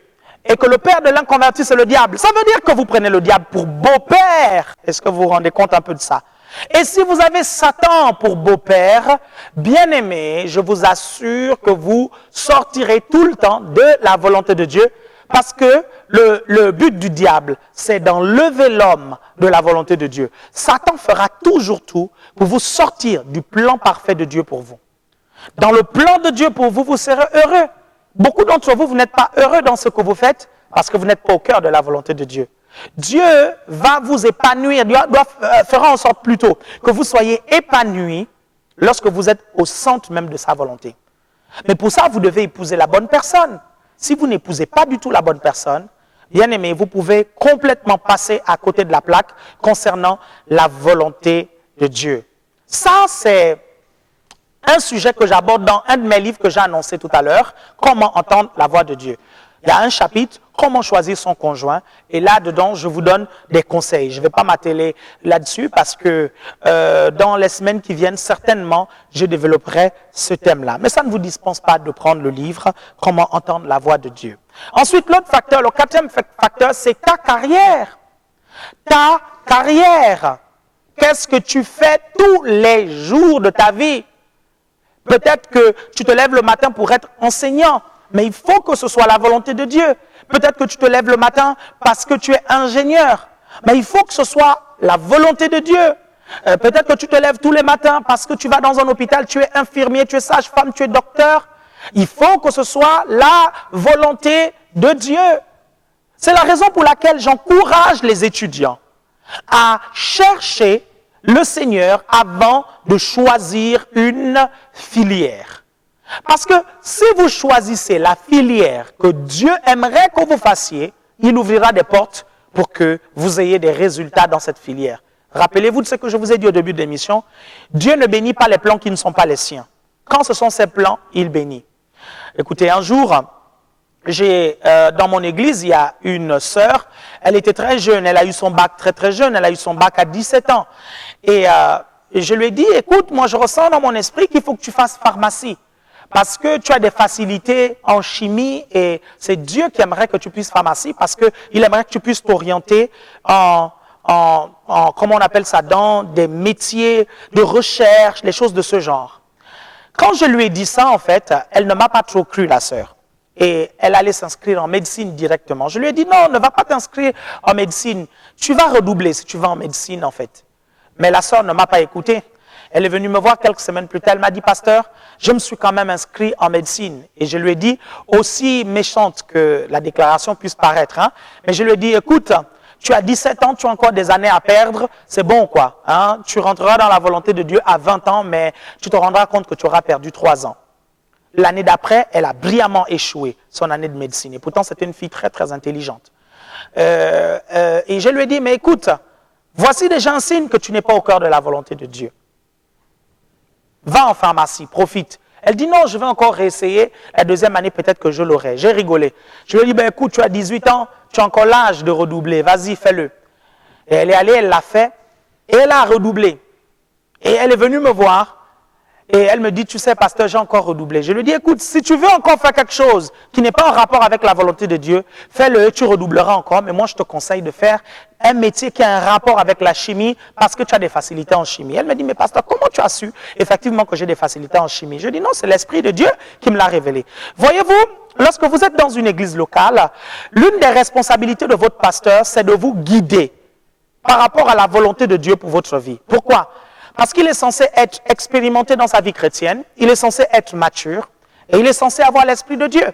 et que le père de l'inconverti c'est le diable, ça veut dire que vous prenez le diable pour beau-père. Est-ce que vous vous rendez compte un peu de ça? Et si vous avez Satan pour beau-père, bien aimé, je vous assure que vous sortirez tout le temps de la volonté de Dieu, parce que le but du diable, c'est d'enlever l'homme de la volonté de Dieu. Satan fera toujours tout pour vous sortir du plan parfait de Dieu pour vous. Dans le plan de Dieu pour vous, vous serez heureux. Beaucoup d'entre vous, vous n'êtes pas heureux dans ce que vous faites parce que vous n'êtes pas au cœur de la volonté de Dieu. Dieu va vous épanouir, fera en sorte plutôt que vous soyez épanouis lorsque vous êtes au centre même de sa volonté. Mais pour ça, vous devez épouser la bonne personne. Si vous n'épousez pas du tout la bonne personne, bien aimé, vous pouvez complètement passer à côté de la plaque concernant la volonté de Dieu. Ça, c'est un sujet que j'aborde dans un de mes livres que j'ai annoncé tout à l'heure, comment entendre la voix de Dieu. Il y a un chapitre, comment choisir son conjoint, et là-dedans, je vous donne des conseils. Je ne vais pas m'atteler là-dessus parce que dans les semaines qui viennent, certainement, je développerai ce thème-là. Mais ça ne vous dispense pas de prendre le livre, comment entendre la voix de Dieu. Ensuite, l'autre facteur, le quatrième facteur, c'est ta carrière. Ta carrière. Qu'est-ce que tu fais tous les jours de ta vie? Peut-être que tu te lèves le matin pour être enseignant, mais il faut que ce soit la volonté de Dieu. Peut-être que tu te lèves le matin parce que tu es ingénieur, mais il faut que ce soit la volonté de Dieu. Peut-être que tu te lèves tous les matins parce que tu vas dans un hôpital, tu es infirmier, tu es sage-femme, tu es docteur. Il faut que ce soit la volonté de Dieu. C'est la raison pour laquelle j'encourage les étudiants à chercher le Seigneur avant de choisir une filière. Parce que si vous choisissez la filière que Dieu aimerait que vous fassiez, il ouvrira des portes pour que vous ayez des résultats dans cette filière. Rappelez-vous de ce que je vous ai dit au début de l'émission. Dieu ne bénit pas les plans qui ne sont pas les siens. Quand ce sont ses plans, il bénit. Écoutez, un jour, dans mon église, il y a une sœur, elle était très jeune, elle a eu son bac très jeune, elle a eu son bac à 17 ans. Et je lui ai dit, écoute, moi je ressens dans mon esprit qu'il faut que tu fasses pharmacie. Parce que tu as des facilités en chimie et c'est Dieu qui aimerait que tu puisses pharmacie parce qu'il aimerait que tu puisses t'orienter comment on appelle ça, dans des métiers de recherche, les choses de ce genre. Quand je lui ai dit ça, en fait, elle ne m'a pas trop cru, la sœur. Et elle allait s'inscrire en médecine directement. Je lui ai dit, non, ne va pas t'inscrire en médecine. Tu vas redoubler si tu vas en médecine, en fait. Mais la sœur ne m'a pas écouté. Elle est venue me voir quelques semaines plus tard. Elle m'a dit, pasteur, je me suis quand même inscrit en médecine. Et je lui ai dit, aussi méchante que la déclaration puisse paraître, hein, mais je lui ai dit, écoute, tu as 17 ans, tu as encore des années à perdre, c'est bon quoi. Hein, tu rentreras dans la volonté de Dieu à 20 ans, mais tu te rendras compte que tu auras perdu 3 ans. L'année d'après, elle a brillamment échoué son année de médecine. Et pourtant, c'était une fille très intelligente. Et je lui ai dit, mais écoute, voici déjà un signe que tu n'es pas au cœur de la volonté de Dieu. Va en pharmacie, profite. Elle dit non, je vais encore réessayer. La deuxième année, peut-être que je l'aurai. J'ai rigolé. Je lui ai dit, ben écoute, tu as 18 ans, tu as encore l'âge de redoubler. Vas-y, fais-le. Et elle est allée, elle l'a fait. Et elle a redoublé. Et elle est venue me voir. Et elle me dit, tu sais, pasteur, j'ai encore redoublé. Je lui dis, écoute, si tu veux encore faire quelque chose qui n'est pas en rapport avec la volonté de Dieu, fais-le, tu redoubleras encore. Mais moi, je te conseille de faire un métier qui a un rapport avec la chimie parce que tu as des facilités en chimie. Elle me dit, mais pasteur, comment tu as su effectivement que j'ai des facilités en chimie? Je dis, non, c'est l'Esprit de Dieu qui me l'a révélé. Voyez-vous, lorsque vous êtes dans une église locale, l'une des responsabilités de votre pasteur, c'est de vous guider par rapport à la volonté de Dieu pour votre vie. Pourquoi? Parce qu'il est censé être expérimenté dans sa vie chrétienne, il est censé être mature et il est censé avoir l'Esprit de Dieu.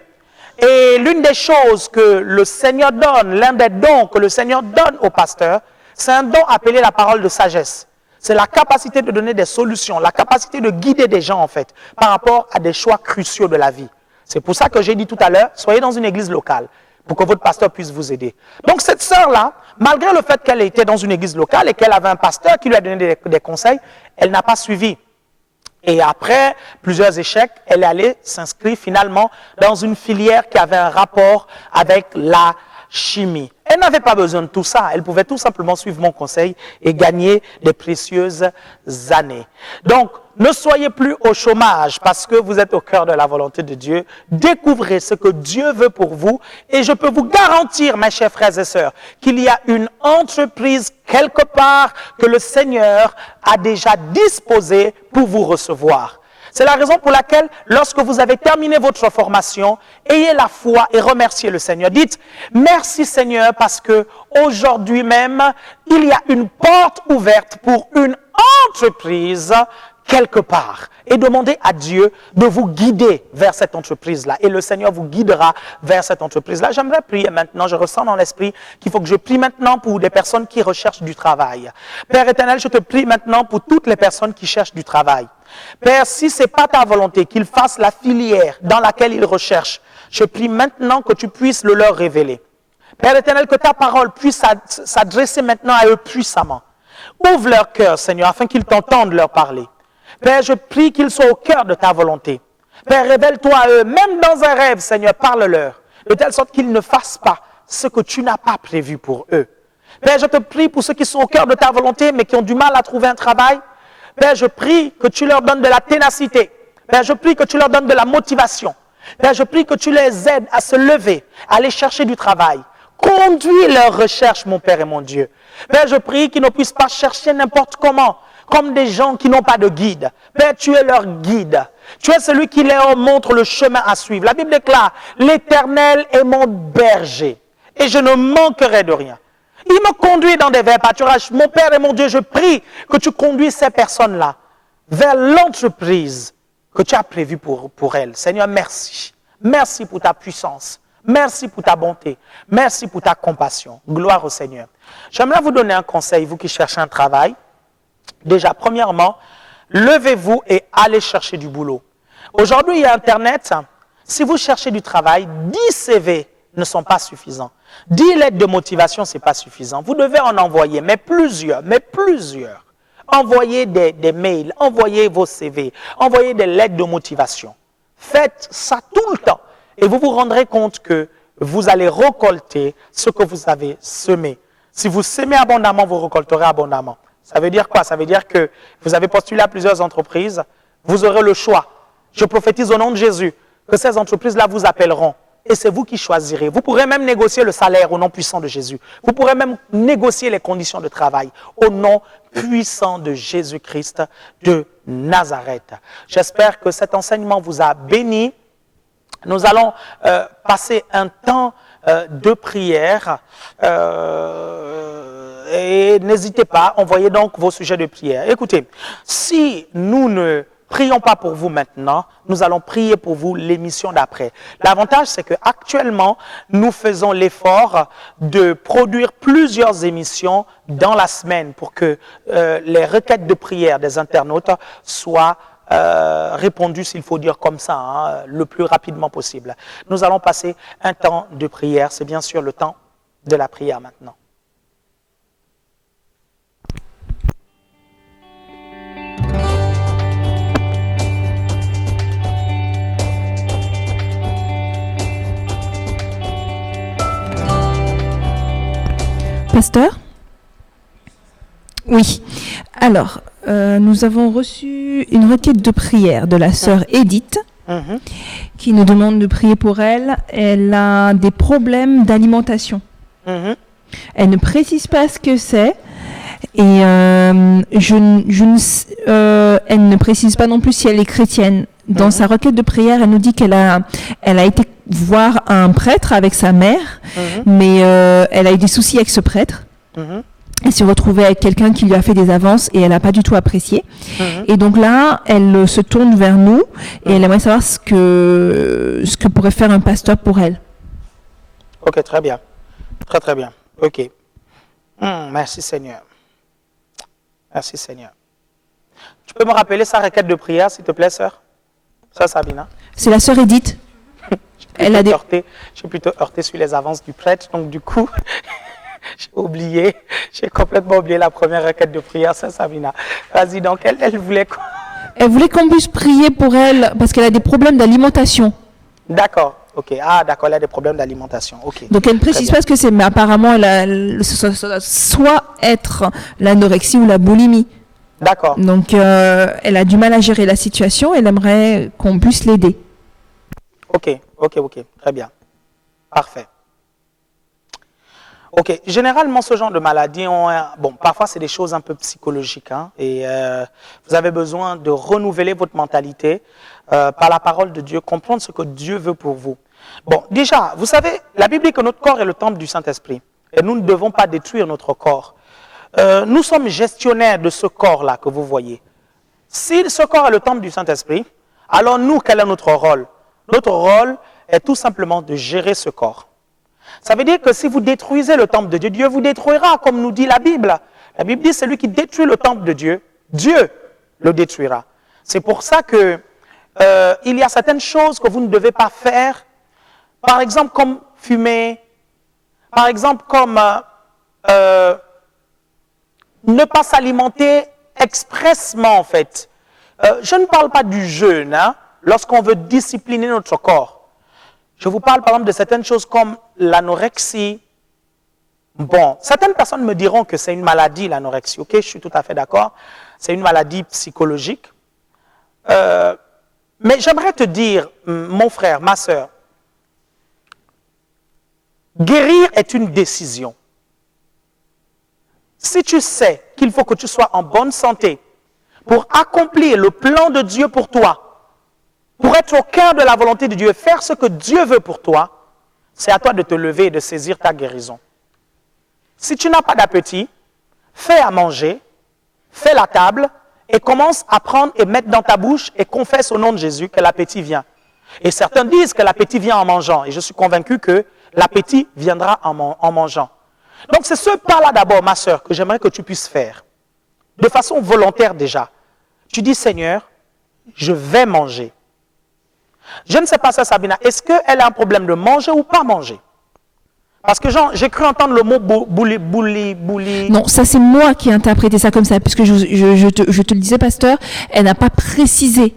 Et l'une des choses que le Seigneur donne, l'un des dons que le Seigneur donne au pasteur, c'est un don appelé la parole de sagesse. C'est la capacité de donner des solutions, la capacité de guider des gens en fait, par rapport à des choix cruciaux de la vie. C'est pour ça que j'ai dit tout à l'heure, soyez dans une église locale, pour que votre pasteur puisse vous aider. Donc cette sœur-là, malgré le fait qu'elle était dans une église locale et qu'elle avait un pasteur qui lui a donné des conseils, elle n'a pas suivi. Et après plusieurs échecs, elle est allée s'inscrire finalement dans une filière qui avait un rapport avec la chimie. Elle n'avait pas besoin de tout ça, elle pouvait tout simplement suivre mon conseil et gagner des précieuses années. Donc, ne soyez plus au chômage parce que vous êtes au cœur de la volonté de Dieu. Découvrez ce que Dieu veut pour vous et je peux vous garantir, mes chers frères et sœurs, qu'il y a une entreprise quelque part que le Seigneur a déjà disposée pour vous recevoir. C'est la raison pour laquelle, lorsque vous avez terminé votre formation, ayez la foi et remerciez le Seigneur. Dites, merci Seigneur, parce que aujourd'hui même, il y a une porte ouverte pour une entreprise quelque part. Et demandez à Dieu de vous guider vers cette entreprise-là. Et le Seigneur vous guidera vers cette entreprise-là. J'aimerais prier maintenant. Je ressens dans l'esprit qu'il faut que je prie maintenant pour des personnes qui recherchent du travail. Père éternel, je te prie maintenant pour toutes les personnes qui cherchent du travail. Père, si ce n'est pas ta volonté qu'ils fassent la filière dans laquelle ils recherchent, je prie maintenant que tu puisses le leur révéler. Père éternel, que ta parole puisse s'adresser maintenant à eux puissamment. Ouvre leur cœur, Seigneur, afin qu'ils t'entendent leur parler. Père, je prie qu'ils soient au cœur de ta volonté. Père, révèle-toi à eux, même dans un rêve, Seigneur, parle-leur, de telle sorte qu'ils ne fassent pas ce que tu n'as pas prévu pour eux. Père, je te prie pour ceux qui sont au cœur de ta volonté, mais qui ont du mal à trouver un travail. Père, je prie que tu leur donnes de la ténacité. Père, je prie que tu leur donnes de la motivation. Père, je prie que tu les aides à se lever, à aller chercher du travail. Conduis leur recherche, mon Père et mon Dieu. Père, je prie qu'ils ne puissent pas chercher n'importe comment, comme des gens qui n'ont pas de guide. Père, tu es leur guide. Tu es celui qui leur montre le chemin à suivre. La Bible déclare, l'Éternel est mon berger et je ne manquerai de rien. Il me conduit dans des verts pâturages. Mon Père et mon Dieu, je prie que tu conduises ces personnes-là vers l'entreprise que tu as prévue pour elles. Seigneur, merci. Merci pour ta puissance. Merci pour ta bonté. Merci pour ta compassion. Gloire au Seigneur. J'aimerais vous donner un conseil, vous qui cherchez un travail. Déjà, premièrement, levez-vous et allez chercher du boulot. Aujourd'hui, il y a Internet. Si vous cherchez du travail, 10 CV ne sont pas suffisants. 10 lettres de motivation, ce n'est pas suffisant. Vous devez en envoyer, mais plusieurs. Envoyez des mails, envoyez vos CV, envoyez des lettres de motivation. Faites ça tout le temps et vous vous rendrez compte que vous allez récolter ce que vous avez semé. Si vous semez abondamment, vous récolterez abondamment. Ça veut dire quoi? Ça veut dire que vous avez postulé à plusieurs entreprises, vous aurez le choix. Je prophétise au nom de Jésus que ces entreprises-là vous appelleront. Et c'est vous qui choisirez. Vous pourrez même négocier le salaire au nom puissant de Jésus. Vous pourrez même négocier les conditions de travail au nom puissant de Jésus-Christ de Nazareth. J'espère que cet enseignement vous a béni. Nous allons passer un temps de prière et n'hésitez pas, envoyez donc vos sujets de prière. Écoutez, si nous ne prions pas pour vous maintenant, nous allons prier pour vous l'émission d'après. L'avantage, c'est qu'actuellement, nous faisons l'effort de produire plusieurs émissions dans la semaine pour que les requêtes de prière des internautes soient répondues, s'il faut dire comme ça, hein, le plus rapidement possible. Nous allons passer un temps de prière. C'est bien sûr le temps de la prière maintenant. Pasteur? Oui. Alors, nous avons reçu une requête de prière de la sœur Edith qui nous demande de prier pour elle. Elle a des problèmes d'alimentation. Elle ne précise pas ce que c'est et elle ne précise pas non plus si elle est chrétienne. Dans sa requête de prière, elle nous dit qu'elle a été voir un prêtre avec sa mère, mais elle a eu des soucis avec ce prêtre. Elle s'est retrouvée avec quelqu'un qui lui a fait des avances et elle n'a pas du tout apprécié. Et donc là, elle se tourne vers nous et elle aimerait savoir ce que pourrait faire un pasteur pour elle. Ok, très bien. Très, très bien. Ok. Merci Seigneur. Merci Seigneur. Tu peux me rappeler sa requête de prière, s'il te plaît, sœur? Sœur Sabina. C'est la sœur Edith. Je suis plutôt heurté sur les avances du prêtre, donc du coup, j'ai complètement oublié la première requête de prière, sœur Sabina. Vas-y, donc elle voulait quoi? Elle voulait qu'on puisse prier pour elle parce qu'elle a des problèmes d'alimentation. D'accord, ok. Ah, d'accord, elle a des problèmes d'alimentation, ok. Donc elle ne précise pas ce que c'est, mais apparemment, soit être l'anorexie ou la boulimie. D'accord. Donc elle a du mal à gérer la situation, elle aimerait qu'on puisse l'aider. Ok, très bien. Parfait. Ok, généralement ce genre de maladie, parfois c'est des choses un peu psychologiques, hein, et vous avez besoin de renouveler votre mentalité par la parole de Dieu, comprendre ce que Dieu veut pour vous. Bon, déjà, vous savez, la Bible dit que notre corps est le temple du Saint-Esprit, et nous ne devons pas détruire notre corps. Nous sommes gestionnaires de ce corps-là que vous voyez. Si ce corps est le temple du Saint-Esprit, alors nous, quel est notre rôle? Notre rôle est tout simplement de gérer ce corps. Ça veut dire que si vous détruisez le temple de Dieu, Dieu vous détruira, comme nous dit la Bible. La Bible dit, celui qui détruit le temple de Dieu, Dieu le détruira. C'est pour ça que il y a certaines choses que vous ne devez pas faire. Par exemple, comme fumer, par exemple, comme ne pas s'alimenter expressement, en fait. Je ne parle pas du jeûne, hein, lorsqu'on veut discipliner notre corps. Je vous parle, par exemple, de certaines choses comme l'anorexie. Bon, certaines personnes me diront que c'est une maladie, l'anorexie. Ok, je suis tout à fait d'accord. C'est une maladie psychologique. Mais j'aimerais te dire, mon frère, ma soeur, guérir est une décision. Si tu sais qu'il faut que tu sois en bonne santé pour accomplir le plan de Dieu pour toi, pour être au cœur de la volonté de Dieu, faire ce que Dieu veut pour toi, c'est à toi de te lever et de saisir ta guérison. Si tu n'as pas d'appétit, fais à manger, fais la table et commence à prendre et mettre dans ta bouche et confesse au nom de Jésus que l'appétit vient. Et certains disent que l'appétit vient en mangeant et je suis convaincu que l'appétit viendra en mangeant. Donc c'est ce pas-là d'abord, ma sœur, que j'aimerais que tu puisses faire. De façon volontaire déjà. Tu dis, Seigneur, je vais manger. Je ne sais pas ça, Sabina, est-ce qu'elle a un problème de manger ou pas manger? Parce que j'ai cru entendre le mot bouli. Non, ça c'est moi qui ai interprété ça comme ça, puisque je te le disais, pasteur, elle n'a pas précisé.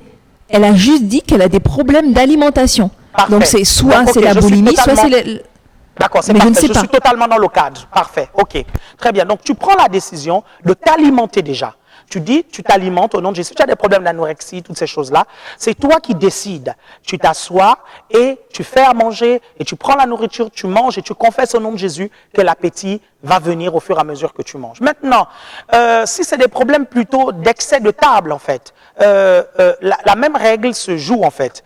Elle a juste dit qu'elle a des problèmes d'alimentation. Parfait. Donc c'est soit c'est la boulimie, soit c'est D'accord, c'est parfait. Je suis totalement dans le cadre. Parfait, ok. Très bien. Donc, tu prends la décision de t'alimenter déjà. Tu dis, tu t'alimentes au nom de Jésus. Tu as des problèmes d'anorexie, toutes ces choses-là. C'est toi qui décides. Tu t'assois et tu fais à manger et tu prends la nourriture, tu manges et tu confesses au nom de Jésus que l'appétit va venir au fur et à mesure que tu manges. Maintenant, si c'est des problèmes plutôt d'excès de table, en fait, la même règle se joue, en fait.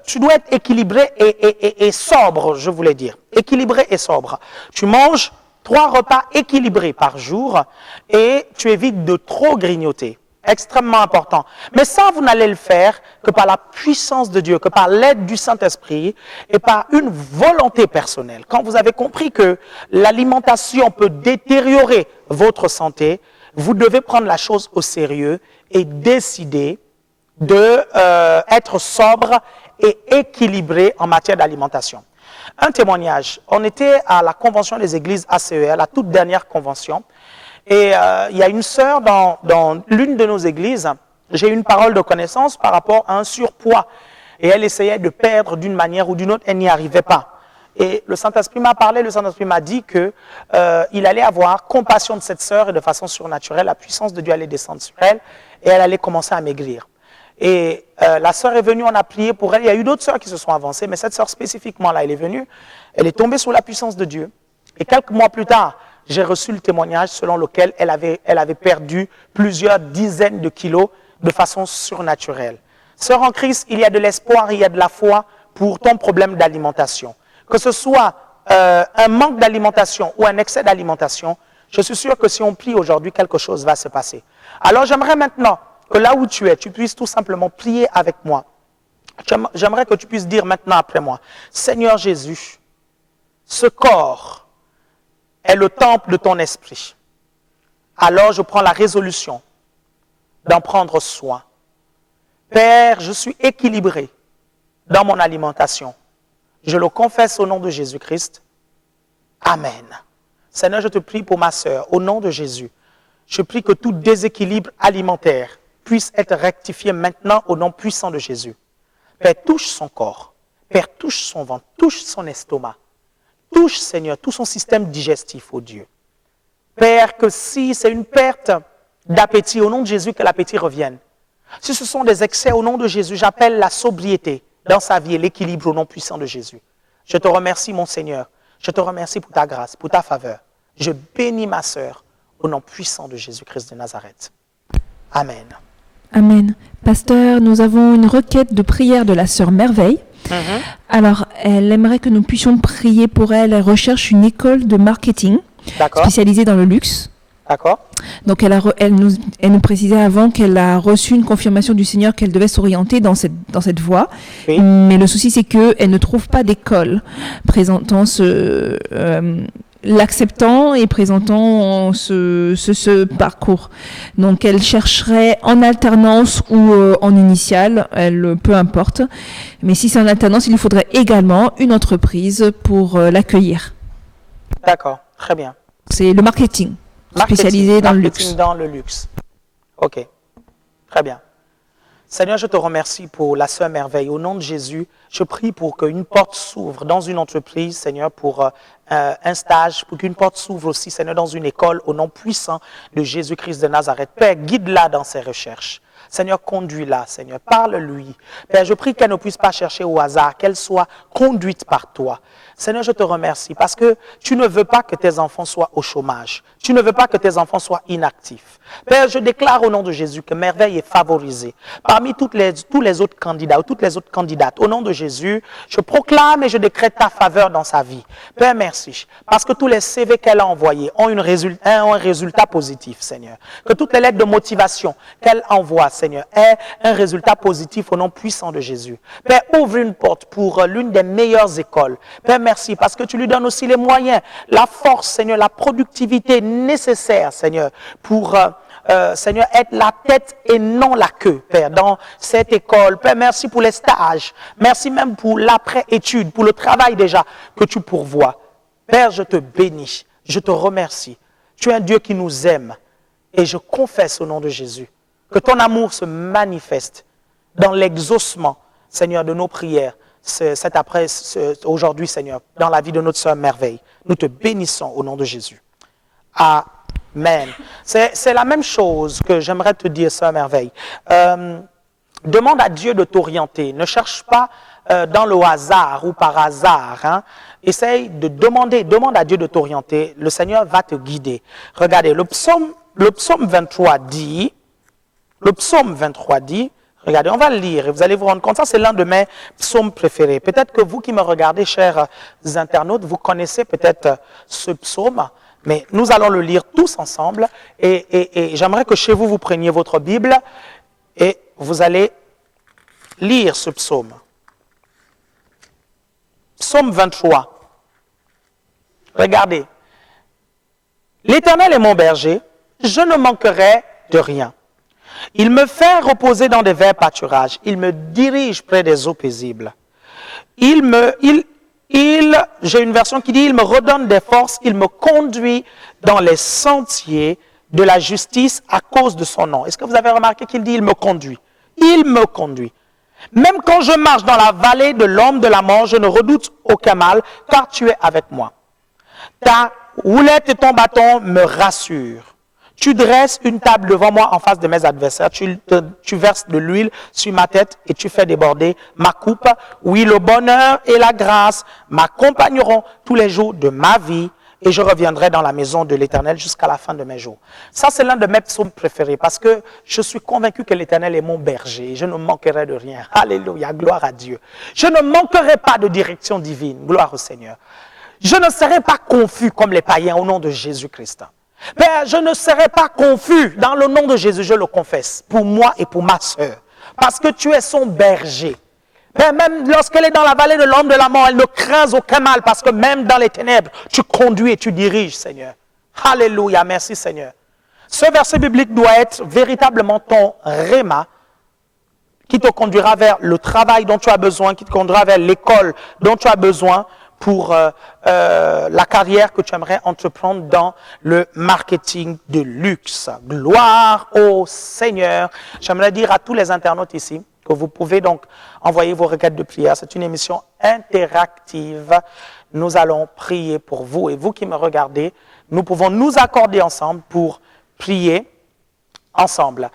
Tu dois être équilibré et sobre, je voulais dire. Équilibré et sobre. Tu manges 3 repas équilibrés par jour et tu évites de trop grignoter. Extrêmement important. Mais ça, vous n'allez le faire que par la puissance de Dieu, que par l'aide du Saint-Esprit et par une volonté personnelle. Quand vous avez compris que l'alimentation peut détériorer votre santé, vous devez prendre la chose au sérieux et décider d'être sobre et équilibré en matière d'alimentation. Un témoignage. On était à la convention des églises ACER, la toute dernière convention. Et il y a une sœur dans l'une de nos églises, j'ai eu une parole de connaissance par rapport à un surpoids. Et elle essayait de perdre d'une manière ou d'une autre, elle n'y arrivait pas. Et le Saint-Esprit m'a parlé, le Saint-Esprit m'a dit qu'il allait avoir compassion de cette sœur et de façon surnaturelle, la puissance de Dieu allait descendre sur elle et elle allait commencer à maigrir. Et la sœur est venue, on a prié pour elle. Il y a eu d'autres sœurs qui se sont avancées, mais cette sœur spécifiquement là, elle est venue, elle est tombée sous la puissance de Dieu. Et quelques mois plus tard, j'ai reçu le témoignage selon lequel elle avait perdu plusieurs dizaines de kilos de façon surnaturelle. Sœur en Christ, il y a de l'espoir, il y a de la foi pour ton problème d'alimentation. Que ce soit un manque d'alimentation ou un excès d'alimentation, je suis sûr que si on prie aujourd'hui, quelque chose va se passer. Alors j'aimerais maintenant que là où tu es, tu puisses tout simplement prier avec moi. J'aimerais que tu puisses dire maintenant après moi, Seigneur Jésus, ce corps est le temple de ton esprit. Alors je prends la résolution d'en prendre soin. Père, je suis équilibré dans mon alimentation. Je le confesse au nom de Jésus-Christ. Amen. Seigneur, je te prie pour ma sœur, au nom de Jésus. Je prie que tout déséquilibre alimentaire puisse être rectifié maintenant au nom puissant de Jésus. Père, touche son corps. Père, touche son ventre, touche son estomac. Touche, Seigneur, tout son système digestif, ô Dieu. Père, que si c'est une perte d'appétit, au nom de Jésus, que l'appétit revienne. Si ce sont des excès, au nom de Jésus, j'appelle la sobriété dans sa vie et l'équilibre au nom puissant de Jésus. Je te remercie, mon Seigneur. Je te remercie pour ta grâce, pour ta faveur. Je bénis ma sœur au nom puissant de Jésus-Christ de Nazareth. Amen. Amen. Pasteur, nous avons une requête de prière de la sœur Merveille. Alors, elle aimerait que nous puissions prier pour elle. Elle recherche une école de marketing spécialisée dans le luxe. D'accord. Donc, elle nous précisait avant qu'elle a reçu une confirmation du Seigneur qu'elle devait s'orienter dans cette voie. Oui. Mais le souci, c'est qu'elle ne trouve pas d'école présentant l'acceptant et présentant ce parcours. Donc, elle chercherait en alternance ou en initiale, peu importe. Mais si c'est en alternance, il lui faudrait également une entreprise pour l'accueillir. D'accord, très bien. C'est le marketing, spécialisé dans le luxe. Marketing dans le luxe. Ok, très bien. Seigneur, je te remercie pour la sœur Merveille. Au nom de Jésus, je prie pour qu'une porte s'ouvre dans une entreprise, Seigneur, pour un stage, pour qu'une porte s'ouvre aussi, Seigneur, dans une école, au nom puissant de Jésus-Christ de Nazareth. Père, guide-la dans ses recherches. Seigneur, conduis-la, Seigneur, parle-lui. Père, je prie qu'elle ne puisse pas chercher au hasard, qu'elle soit conduite par toi. Seigneur, je te remercie parce que tu ne veux pas que tes enfants soient au chômage. Tu ne veux pas que tes enfants soient inactifs. Père, je déclare au nom de Jésus que Merveille est favorisée parmi tous les autres candidats ou toutes les autres candidates. Au nom de Jésus, je proclame et je décrète ta faveur dans sa vie. Père, merci parce que tous les CV qu'elle a envoyés ont un résultat positif, Seigneur. Que toutes les lettres de motivation qu'elle envoie, Seigneur, aient un résultat positif au nom puissant de Jésus. Père, ouvre une porte pour l'une des meilleures écoles. Père, merci parce que tu lui donnes aussi les moyens, la force, Seigneur, la productivité nécessaire, Seigneur, pour, Seigneur, être la tête et non la queue, Père, dans cette école. Père, merci pour les stages. Merci même pour l'après-étude, pour le travail déjà que tu pourvois. Père, je te bénis, je te remercie. Tu es un Dieu qui nous aime et je confesse au nom de Jésus que ton amour se manifeste dans l'exaucement, Seigneur, de nos prières. Aujourd'hui, Seigneur, dans la vie de notre sœur Merveille. Nous te bénissons au nom de Jésus. Amen. C'est la même chose que j'aimerais te dire, sœur Merveille. Demande à Dieu de t'orienter. Ne cherche pas dans le hasard ou par hasard. Hein. Essaye de demande à Dieu de t'orienter. Le Seigneur va te guider. Regardez, le psaume 23 dit, regardez, on va le lire et vous allez vous rendre compte, ça c'est l'un de mes psaumes préférés. Peut-être que vous qui me regardez, chers internautes, vous connaissez peut-être ce psaume, mais nous allons le lire tous ensemble et j'aimerais que chez vous, vous preniez votre Bible et vous allez lire ce psaume. Psaume 23. Regardez. L'Éternel est mon berger, je ne manquerai de rien. Il me fait reposer dans des verts pâturages. Il me dirige près des eaux paisibles. J'ai une version qui dit, il me redonne des forces, il me conduit dans les sentiers de la justice à cause de son nom. Est-ce que vous avez remarqué qu'il dit, il me conduit? Il me conduit. Même quand je marche dans la vallée de l'ombre de la mort, je ne redoute aucun mal, car tu es avec moi. Ta houlette et ton bâton me rassurent. Tu dresses une table devant moi en face de mes adversaires. Tu verses de l'huile sur ma tête et tu fais déborder ma coupe. Oui, le bonheur et la grâce m'accompagneront tous les jours de ma vie et je reviendrai dans la maison de l'Éternel jusqu'à la fin de mes jours. Ça, c'est l'un de mes psaumes préférés parce que je suis convaincu que l'Éternel est mon berger. Je ne manquerai de rien. Alléluia, gloire à Dieu. Je ne manquerai pas de direction divine. Gloire au Seigneur. Je ne serai pas confus comme les païens au nom de Jésus-Christ. Père, je ne serai pas confus dans le nom de Jésus, je le confesse, pour moi et pour ma sœur. Parce que tu es son berger. Père, même lorsqu'elle est dans la vallée de l'ombre de la mort, elle ne craint aucun mal parce que même dans les ténèbres, tu conduis et tu diriges, Seigneur. Alléluia, merci Seigneur. Ce verset biblique doit être véritablement ton réma qui te conduira vers le travail dont tu as besoin, qui te conduira vers l'école dont tu as besoin, pour la carrière que tu aimerais entreprendre dans le marketing de luxe. Gloire au Seigneur. J'aimerais dire à tous les internautes ici que vous pouvez donc envoyer vos requêtes de prière. C'est une émission interactive. Nous allons prier pour vous. Et vous qui me regardez, nous pouvons nous accorder ensemble pour prier ensemble.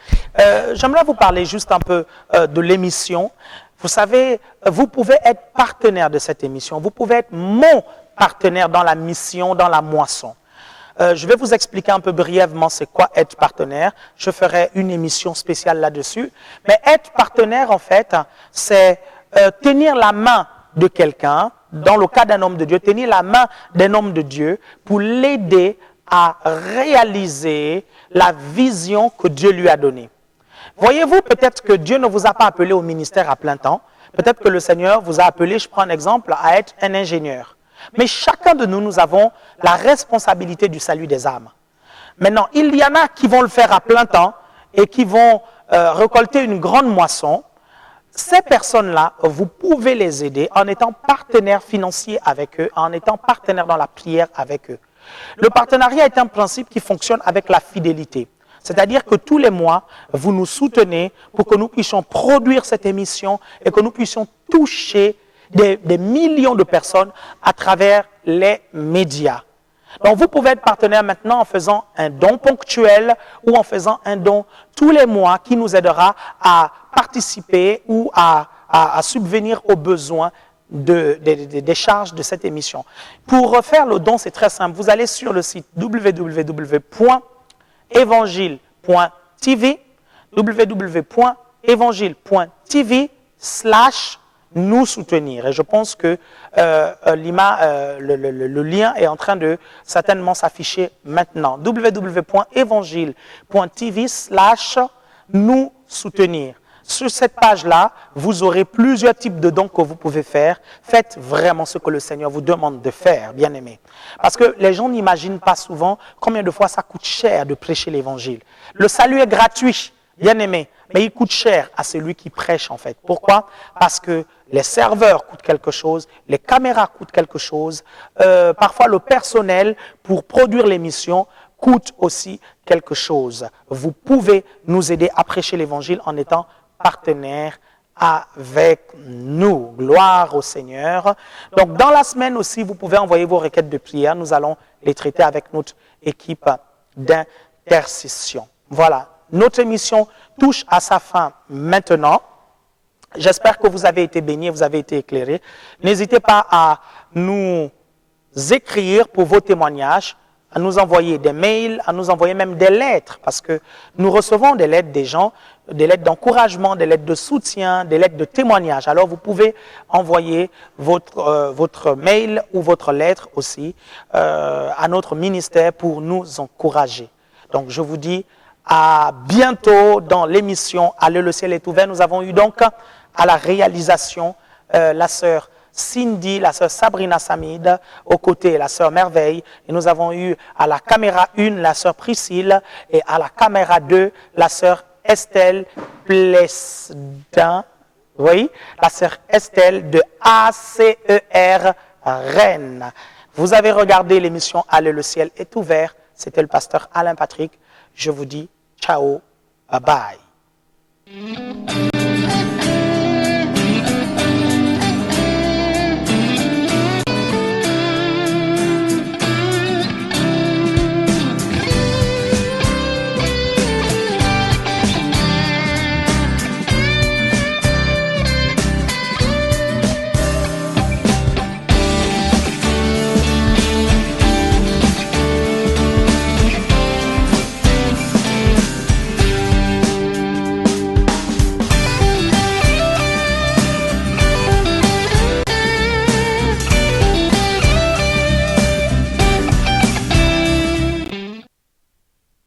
J'aimerais vous parler juste un peu de l'émission. Vous savez, vous pouvez être partenaire de cette émission. Vous pouvez être mon partenaire dans la mission, dans la moisson. Je vais vous expliquer un peu brièvement c'est quoi être partenaire. Je ferai une émission spéciale là-dessus. Mais être partenaire, en fait, c'est tenir la main de quelqu'un, dans le cas d'un homme de Dieu, tenir la main d'un homme de Dieu pour l'aider à réaliser la vision que Dieu lui a donnée. Voyez-vous, peut-être que Dieu ne vous a pas appelé au ministère à plein temps. Peut-être que le Seigneur vous a appelé, je prends un exemple, à être un ingénieur. Mais chacun de nous, nous avons la responsabilité du salut des âmes. Maintenant, il y en a qui vont le faire à plein temps et qui vont récolter une grande moisson. ces personnes-là, vous pouvez les aider en étant partenaire financier avec eux, en étant partenaire dans la prière avec eux. Le partenariat est un principe qui fonctionne avec la fidélité. C'est-à-dire que tous les mois, vous nous soutenez pour que nous puissions produire cette émission et que nous puissions toucher des millions de personnes à travers les médias. Donc, vous pouvez être partenaire maintenant en faisant un don ponctuel ou en faisant un don tous les mois qui nous aidera à participer ou à subvenir aux besoins des charges de cette émission. Pour faire le don, c'est très simple. Vous allez sur le site www.évangile.tv, www.évangile.tv/nous soutenir. Et je pense que Lima, le lien est en train de certainement s'afficher maintenant. www.évangile.tv/nous soutenir. Sur cette page-là, vous aurez plusieurs types de dons que vous pouvez faire. Faites vraiment ce que le Seigneur vous demande de faire, bien-aimés. Parce que les gens n'imaginent pas souvent combien de fois ça coûte cher de prêcher l'Évangile. Le salut est gratuit, bien-aimé, mais il coûte cher à celui qui prêche, en fait. Pourquoi? Parce que les serveurs coûtent quelque chose, les caméras coûtent quelque chose, parfois le personnel pour produire l'émission coûte aussi quelque chose. Vous pouvez nous aider à prêcher l'Évangile en étant partenaire avec nous. Gloire au Seigneur. Donc, dans la semaine aussi, vous pouvez envoyer vos requêtes de prière. Nous allons les traiter avec notre équipe d'intercession. Voilà. Notre émission touche à sa fin maintenant. J'espère que vous avez été bénis, vous avez été éclairés. N'hésitez pas à nous écrire pour vos témoignages, à nous envoyer des mails, à nous envoyer même des lettres, parce que nous recevons des lettres des gens, des lettres d'encouragement, des lettres de soutien, des lettres de témoignage. Alors vous pouvez envoyer votre mail ou votre lettre aussi à notre ministère pour nous encourager. Donc je vous dis à bientôt dans l'émission Allez, le ciel est ouvert. Nous avons eu donc à la réalisation la sœur Cindy, la sœur Sabrina Samid, aux côtés la sœur Merveille. Et nous avons eu à la caméra 1 la sœur Priscille et à la caméra 2 la sœur Estelle Plesdin. Oui, la sœur Estelle de ACER Rennes. Vous avez regardé l'émission Allez, le ciel est ouvert. C'était le pasteur Alain Patrick. Je vous dis ciao, bye bye.